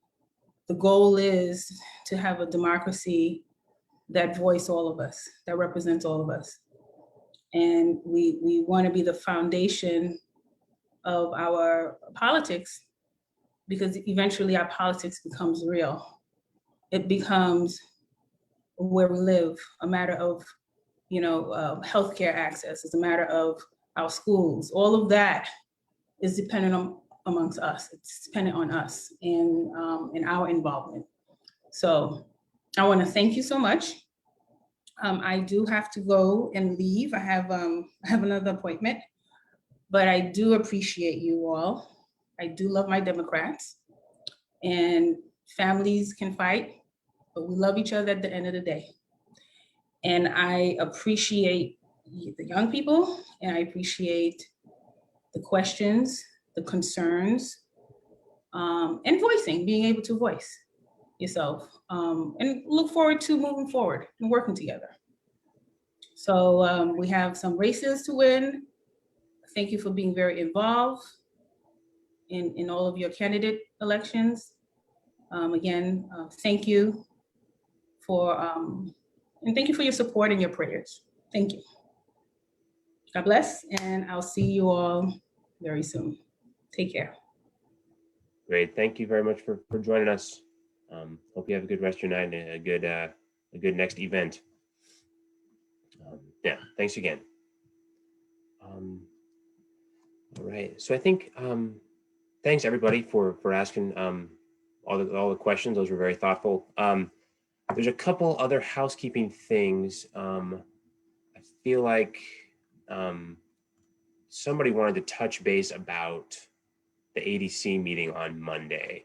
the goal is to have a democracy that voice all of us, that represents all of us. And we want to be the foundation of our politics, because eventually our politics becomes real. It becomes where we live, a matter of, healthcare access. It's a matter of our schools. All of that is dependent amongst us. It's dependent on us and our involvement. So I want to thank you so much. I do have to go and leave. I have another appointment, but I do appreciate you all. I do love my Democrats, and families can fight, but we love each other at the end of the day. And I appreciate the young people, and I appreciate the questions, the concerns, and being able to voice yourself, and look forward to moving forward and working together. So we have some races to win. Thank you for being very involved in all of your candidate elections. Again, thank you for, and thank you for your support and your prayers. Thank you. God bless, and I'll see you all very soon. Take care. Great. Thank you very much for joining us. Hope you have a good rest of your night and a good next event. Yeah, thanks again. All right. So I think thanks everybody for asking all the questions. Those were very thoughtful. There's a couple other housekeeping things. I feel like somebody wanted to touch base about the ADC meeting on Monday.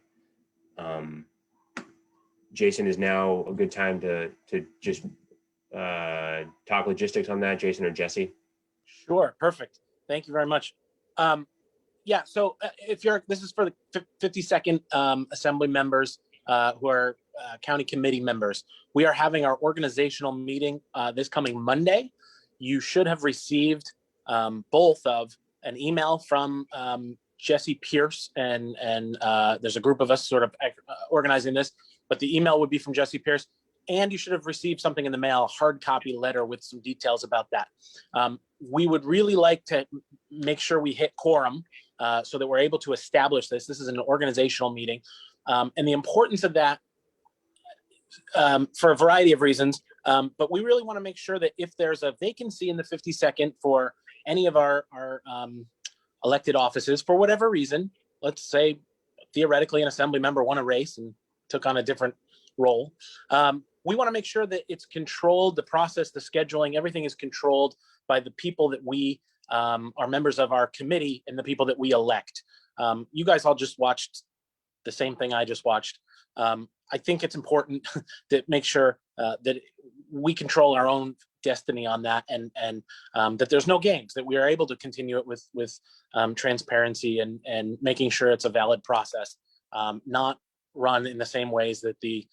Jason, is now a good time to just talk logistics on that, Jason or Jesse? Sure, perfect. Thank you very much. Yeah, so this is for the 52nd Assembly members who are county committee members. We are having our organizational meeting this coming Monday. You should have received both of an email from Jesse Pierce, and there's a group of us sort of organizing this, but the email would be from Jesse Pierce, and you should have received something in the mail, a hard copy letter with some details about that. We would really like to make sure we hit quorum so that we're able to establish this. This is an organizational meeting, and the importance of that for a variety of reasons, but we really want to make sure that if there's a vacancy in the 52nd for any of our elected offices, for whatever reason, let's say theoretically an assembly member won a race and took on a different role, we want to make sure that it's controlled, the process, the scheduling, everything is controlled by the people that we are members of our committee and the people that we elect. You guys all just watched the same thing I just watched. I think it's important to make sure that we control our own destiny on that, and that there's no games, that we are able to continue it with transparency and making sure it's a valid process, not run in the same ways that the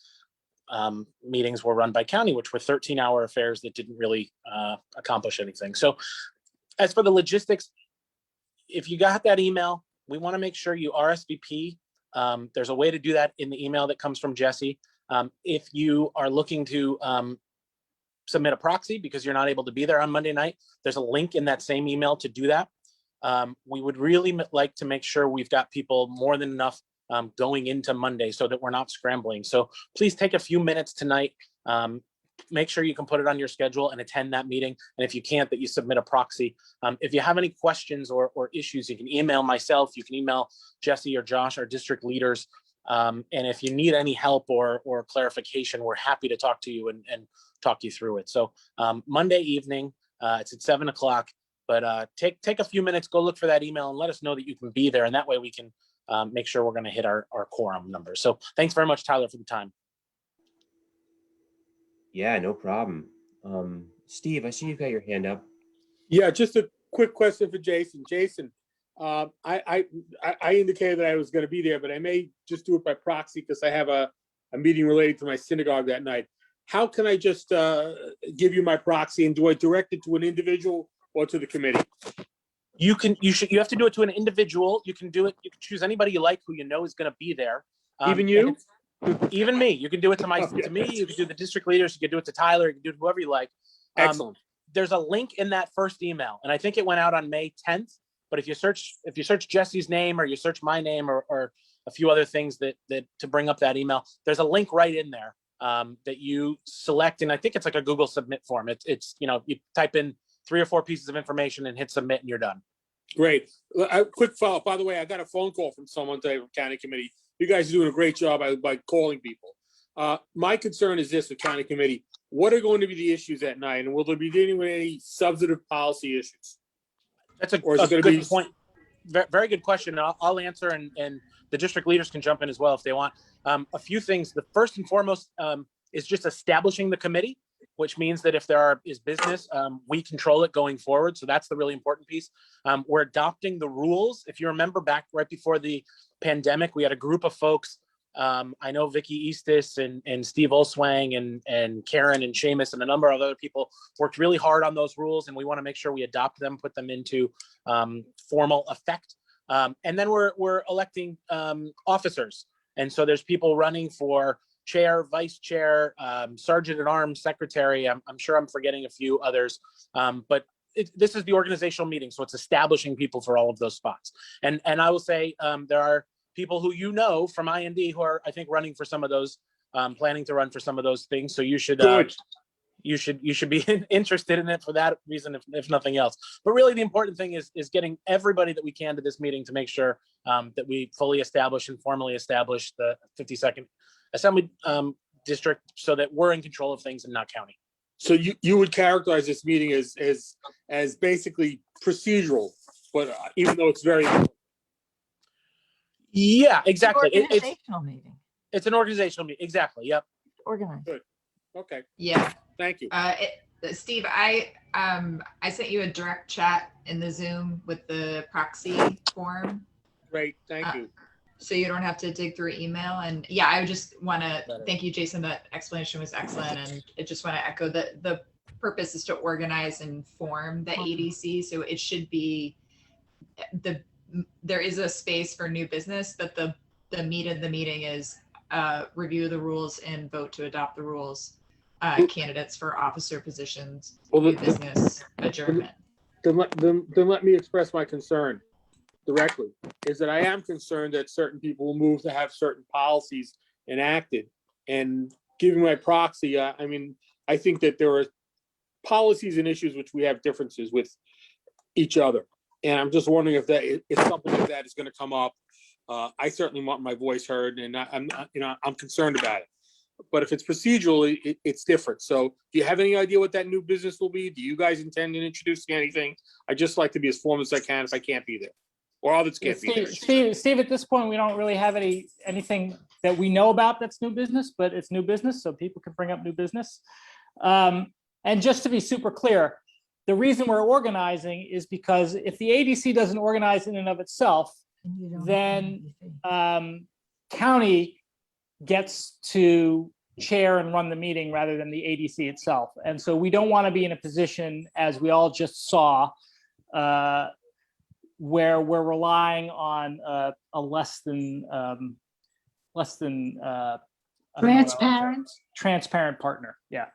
meetings were run by county, which were 13-hour affairs that didn't really accomplish anything. So as for the logistics, if you got that email, we want to make sure you RSVP. There's a way to do that in the email that comes from Jesse. If you are looking to submit a proxy because you're not able to be there on Monday night, there's a link in that same email to do that. We would really like to make sure we've got people more than enough going into Monday so that we're not scrambling. So please take a few minutes tonight. Make sure you can put it on your schedule and attend that meeting. And if you can't, that you submit a proxy. If you have any questions or issues, you can email myself, you can email Jesse or Josh, our district leaders. And if you need any help or clarification, we're happy to talk to you and talk you through it. So Monday evening, it's at 7 o'clock, but take a few minutes, go look for that email and let us know that you can be there. And that way we can make sure we're going to hit our quorum numbers. So thanks very much, Tyler, for the time. Yeah, no problem. Steve, I see you've got your hand up. Yeah, just a quick question for Jason. Jason, I indicated that I was going to be there, but I may just do it by proxy because I have a meeting related to my synagogue that night. How can I just give you my proxy, and do I direct it to an individual or to the committee? You have to do it to an individual. You can do it. You can choose anybody you like who you know is going to be there. Even you? Even me. You can do it to me. You can do the district leaders. You can do it to Tyler. You can do it to whoever you like. Excellent. There's a link in that first email, and I think it went out on May 10th. But if you search Jesse's name or you search my name or a few other things that to bring up that email, there's a link right in there that you select, and I think it's like a Google Submit form. It's you type in 3 or 4 pieces of information and hit submit, and you're done. Great. Quick follow-up. By the way, I got a phone call from someone today from county committee. You guys are doing a great job by calling people. My concern is this: the county committee, what are going to be the issues at night, and will there be dealing with any substantive policy issues? That's a good point. Very good question. I'll answer, and the district leaders can jump in as well if they want. A few things. The first and foremost is just establishing the committee. which means that if there is business, we control it going forward. So that's the really important piece. We're adopting the rules. If you remember back right before the pandemic, we had a group of folks. I know Vicky Eastis and Steve Olswang and Karen and Seamus and a number of other people worked really hard on those rules, and we want to make sure we adopt them, put them into formal effect. And then we're electing officers. And so there's people running for chair, vice chair, sergeant at arms, secretary. I'm sure I'm forgetting a few others, but this is the organizational meeting. So it's establishing people for all of those spots. And I will say there are people who you know from IND who are, I think, running for some of those, planning to run for some of those things. So you should you should be interested in it for that reason, if nothing else. But really, the important thing is getting everybody that we can to this meeting to make sure that we fully establish and formally establish the 52nd Assembly District, so that we're in control of things and not county. So you would characterize this meeting as basically procedural, but even though it's very Yeah, exactly. It's an organizational meeting. It's an organizational meeting. Exactly. Yep. Organized. Good. Okay. Yeah. Thank you. Steve, I sent you a direct chat in the Zoom with the proxy form. Great. Thank you. So you don't have to dig through email. And yeah, I just want to thank you, Jason. That explanation was excellent. And I just want to echo that the purpose is to organize and form the ADC. So it should be there is a space for new business, but the meat of the meeting is review the rules and vote to adopt the rules, candidates for officer positions, new business, adjournment. Then let me express my concern directly, is that I am concerned that certain people will move to have certain policies enacted. And giving my proxy, I mean, I think that there are policies and issues which we have differences with each other. And I'm just wondering if something like that is going to come up. I certainly want my voice heard, and I'm concerned about it. But if it's procedural, it's different. So do you have any idea what that new business will be? Do you guys intend on introducing anything? I just like to be as formal as I can if I can't be there, or others can't be there. Steve, at this point, we don't really have anything that we know about that's new business, but it's new business, so people can bring up new business. And just to be super clear, the reason we're organizing is because if the ADC doesn't organize in and of itself, then county gets to chair and run the meeting rather than the ADC itself. And so we don't want to be in a position, as we all just saw, where we're relying on a less than transparent partner. Yeah.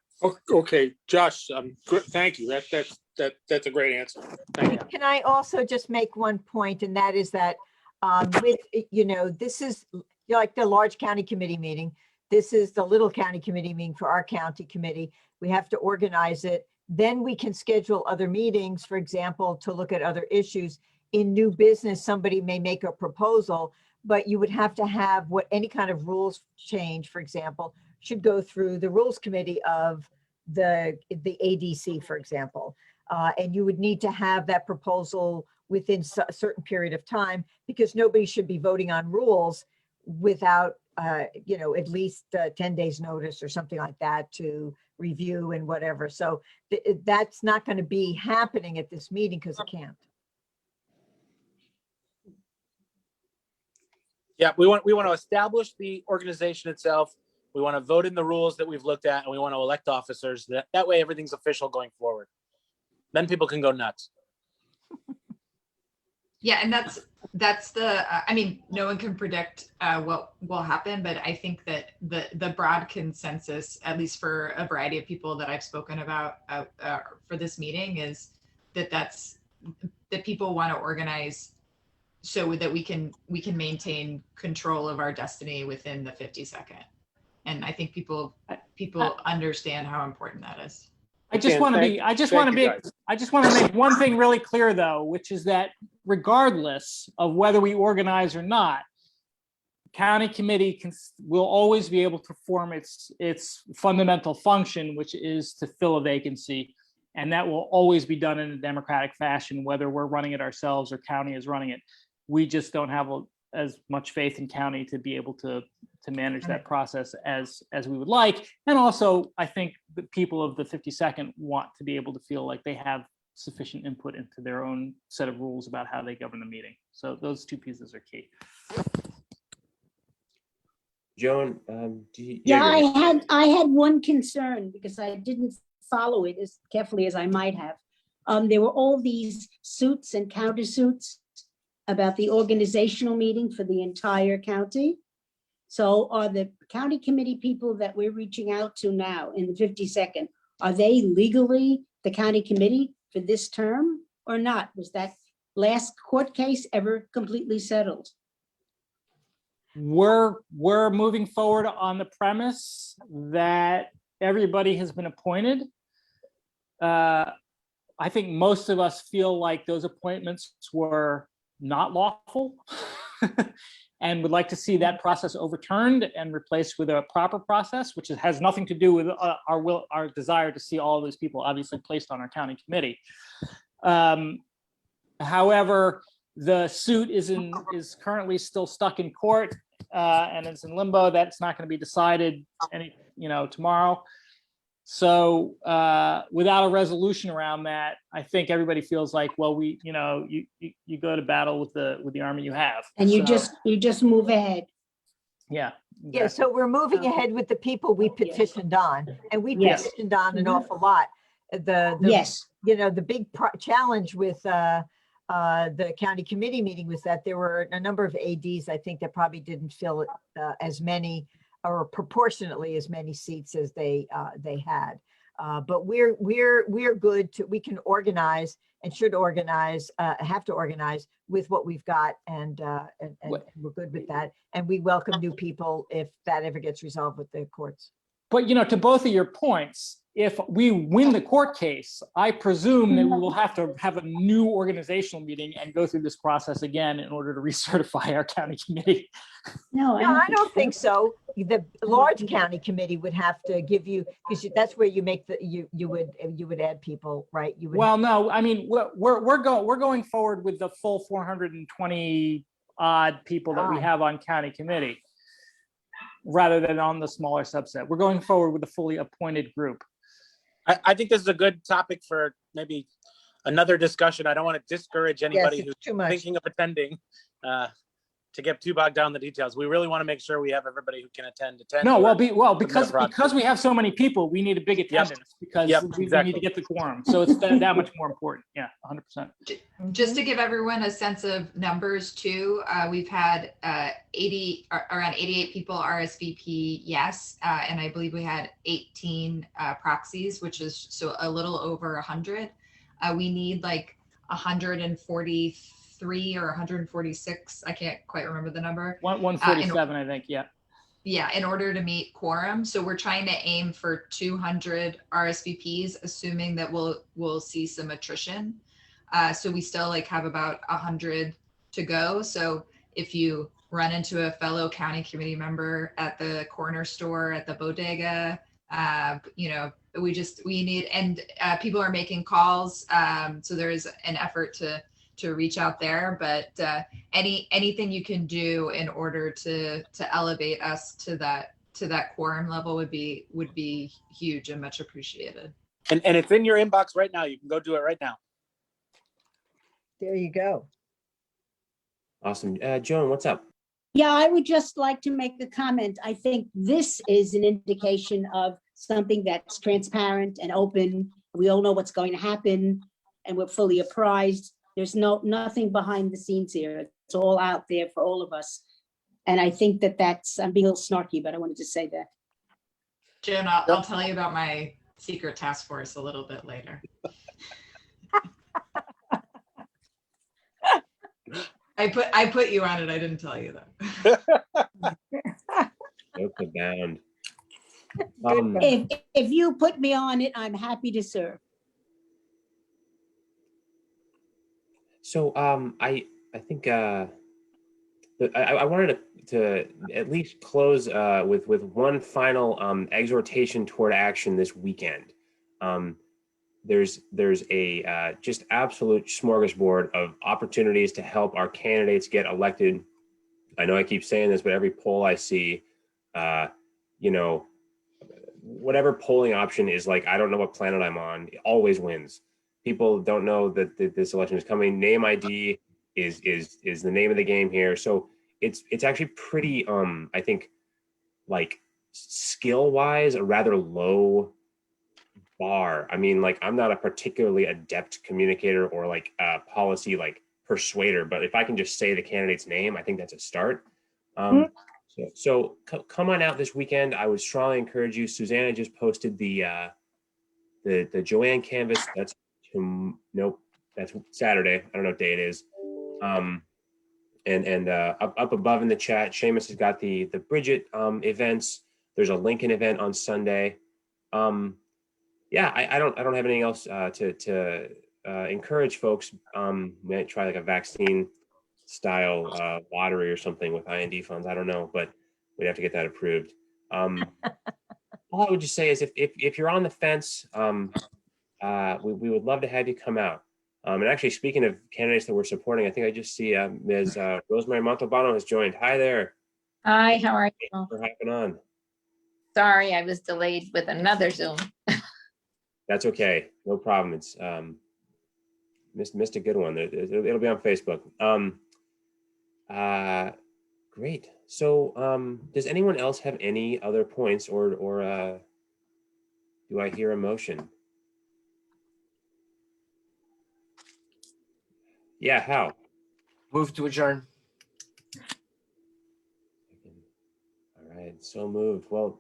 Okay, Josh, thank you. That's a great answer. Thank you. Can I also just make one point, and that is that this is like the large county committee meeting. This is the little county committee meeting for our county committee. We have to organize it. Then we can schedule other meetings, for example, to look at other issues. In new business, somebody may make a proposal, but you would have to have any kind of rules change, for example, should go through the rules committee of the ADC, for example. And you would need to have that proposal within a certain period of time, because nobody should be voting on rules without, at least 10 days notice or something like that to review and whatever. So that's not going to be happening at this meeting because it can't. Yeah, we want to establish the organization itself. We want to vote in the rules that we've looked at, and we want to elect officers. That way everything's official going forward. Then people can go nuts. Yeah, and that's the, I mean, no one can predict what will happen, but I think that the broad consensus, at least for a variety of people that I've spoken about for this meeting, is that people want to organize so that we can maintain control of our destiny within the 52nd. And I think people understand how important that is. I just want to make one thing really clear, though, which is that regardless of whether we organize or not, county committee will always be able to perform its fundamental function, which is to fill a vacancy. And that will always be done in a democratic fashion, whether we're running it ourselves or county is running it. We just don't have as much faith in county to be able to manage that process as we would like. And also, I think the people of the 52nd want to be able to feel like they have sufficient input into their own set of rules about how they govern the meeting. So those two pieces are key. Joan, Yeah, I had one concern because I didn't follow it as carefully as I might have. There were all these suits and countersuits about the organizational meeting for the entire county. So are the county committee people that we're reaching out to now in the 52nd, are they legally the county committee for this term or not? Was that last court case ever completely settled? We're moving forward on the premise that everybody has been appointed. I think most of us feel like those appointments were not lawful and would like to see that process overturned and replaced with a proper process, which has nothing to do with our desire to see all of these people obviously placed on our county committee. However, the suit is currently still stuck in court and it's in limbo. That's not going to be decided tomorrow. So without a resolution around that, I think everybody feels like, well, you go to battle with the army you have, and you So, just move ahead. yeah. Yeah, so we're moving ahead with the people we petitioned on, and we Yes. petitioned on an awful lot. Yes. The big challenge with the county committee meeting was that there were a number of ADs, I think, that probably didn't fill as many or proportionately as many seats as they had. But we're good to, we can organize and should organize, have to organize with what we've got, and we're good with that. And we welcome new people if that ever gets resolved with the courts. But to both of your points, if we win the court case, I presume that we will have to have a new organizational meeting and go through this process again in order to recertify our county committee. No, I don't think so. The large county committee would have to give you, because that's where you make the you would add people, right? You would. Well, no, I mean we're going forward with the full 420 odd people that we have on county committee, rather than on the smaller subset. We're going forward with a fully appointed group. I think this is a good topic for maybe another discussion. I don't want to discourage anybody who's thinking of attending to get too bogged down in the details. We really want to make sure we have everybody who can attend. No, because we have so many people, we need a big attendance because we need to get the quorum. So it's that much more important. Yeah, 100%. Just to give everyone a sense of numbers too, we've had around 88 people RSVP yes, and I believe we had 18 proxies, which is so a little over 100. We need like 143 or 146. I can't quite remember the number. 147, I think. Yeah. Yeah, in order to meet quorum. So we're trying to aim for 200 RSVPs, assuming that we'll see some attrition. So we still have about 100 to go. So if you run into a fellow county committee member at the corner store, at the bodega, we need, and people are making calls. So there is an effort to reach out there, but anything you can do in order to elevate us to that quorum level would be huge and much appreciated. And it's in your inbox right now. You can go do it right now. There you go. Awesome. Joan, what's up? Yeah, I would just like to make a comment. I think this is an indication of something that's transparent and open. We all know what's going to happen and we're fully apprised. There's nothing behind the scenes here. It's all out there for all of us. And I think that's, I'm being a little snarky, but I wanted to say that. Joan, I'll tell you about my secret task force a little bit later. I put you on it. I didn't tell you that. Joke abound. If you put me on it, I'm happy to serve. So I think I wanted to at least close with one final exhortation toward action this weekend. There's a just absolute smorgasbord of opportunities to help our candidates get elected I know I keep saying this, but every poll I see, you know, whatever polling option is like, I don't know what planet I'm on, it always wins. People don't know that this election is coming. Name ID is the name of the game here. So it's actually pretty, I think, like skill wise, a rather low bar. I mean, like, I'm not a particularly adept communicator or like a policy like persuader, but if I can just say the candidate's name, I think that's a start. So come on out this weekend. I would strongly encourage you. Susanna just posted the Joanne canvas. That's nope, that's Saturday. I don't know what day it is. And up above in the chat, Seamus has got the Bridget events. There's a Lincoln event on Sunday. Yeah, I don't have anything else to encourage folks. Might try like a vaccine style lottery or something with IND funds. I don't know, but we'd have to get that approved. All I would just say is if you're on the fence, we would love to have you come out. And actually, speaking of candidates that we're supporting, I think I just see Ms. Rosemary Montalbano has joined. Hi there. Hi, how are you? Thanks for hopping on. Sorry, I was delayed with another Zoom. That's okay. No problem. It's missed a good one. It'll be on Facebook. Great. So does anyone else have any other points or do I hear a motion? Yeah, how? Move to adjourn. All right, so moved. Well,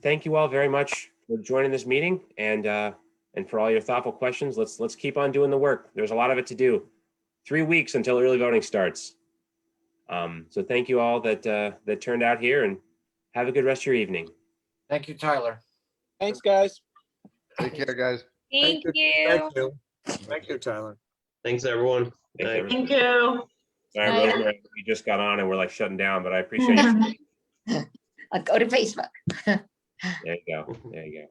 thank you all very much for joining this meeting and for all your thoughtful questions. Let's keep on doing the work. There's a lot of it to do. 3 weeks until early voting starts. So thank you all that turned out here, and have a good rest of your evening. Thank you, Tyler. Thanks, guys. Take care, guys. Thank you. Thank you. Thank you, Tyler. Thanks, everyone. Thanks, everyone. Thank you. Sorry, Bye. Rosemary, we just got on and we're like shutting down, but I appreciate you. I'll go to Facebook. There you go. There you go.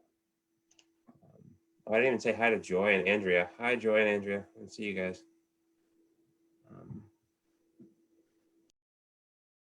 I didn't even say hi to Joy and Andrea. Hi, Joy and Andrea. Let's see you guys.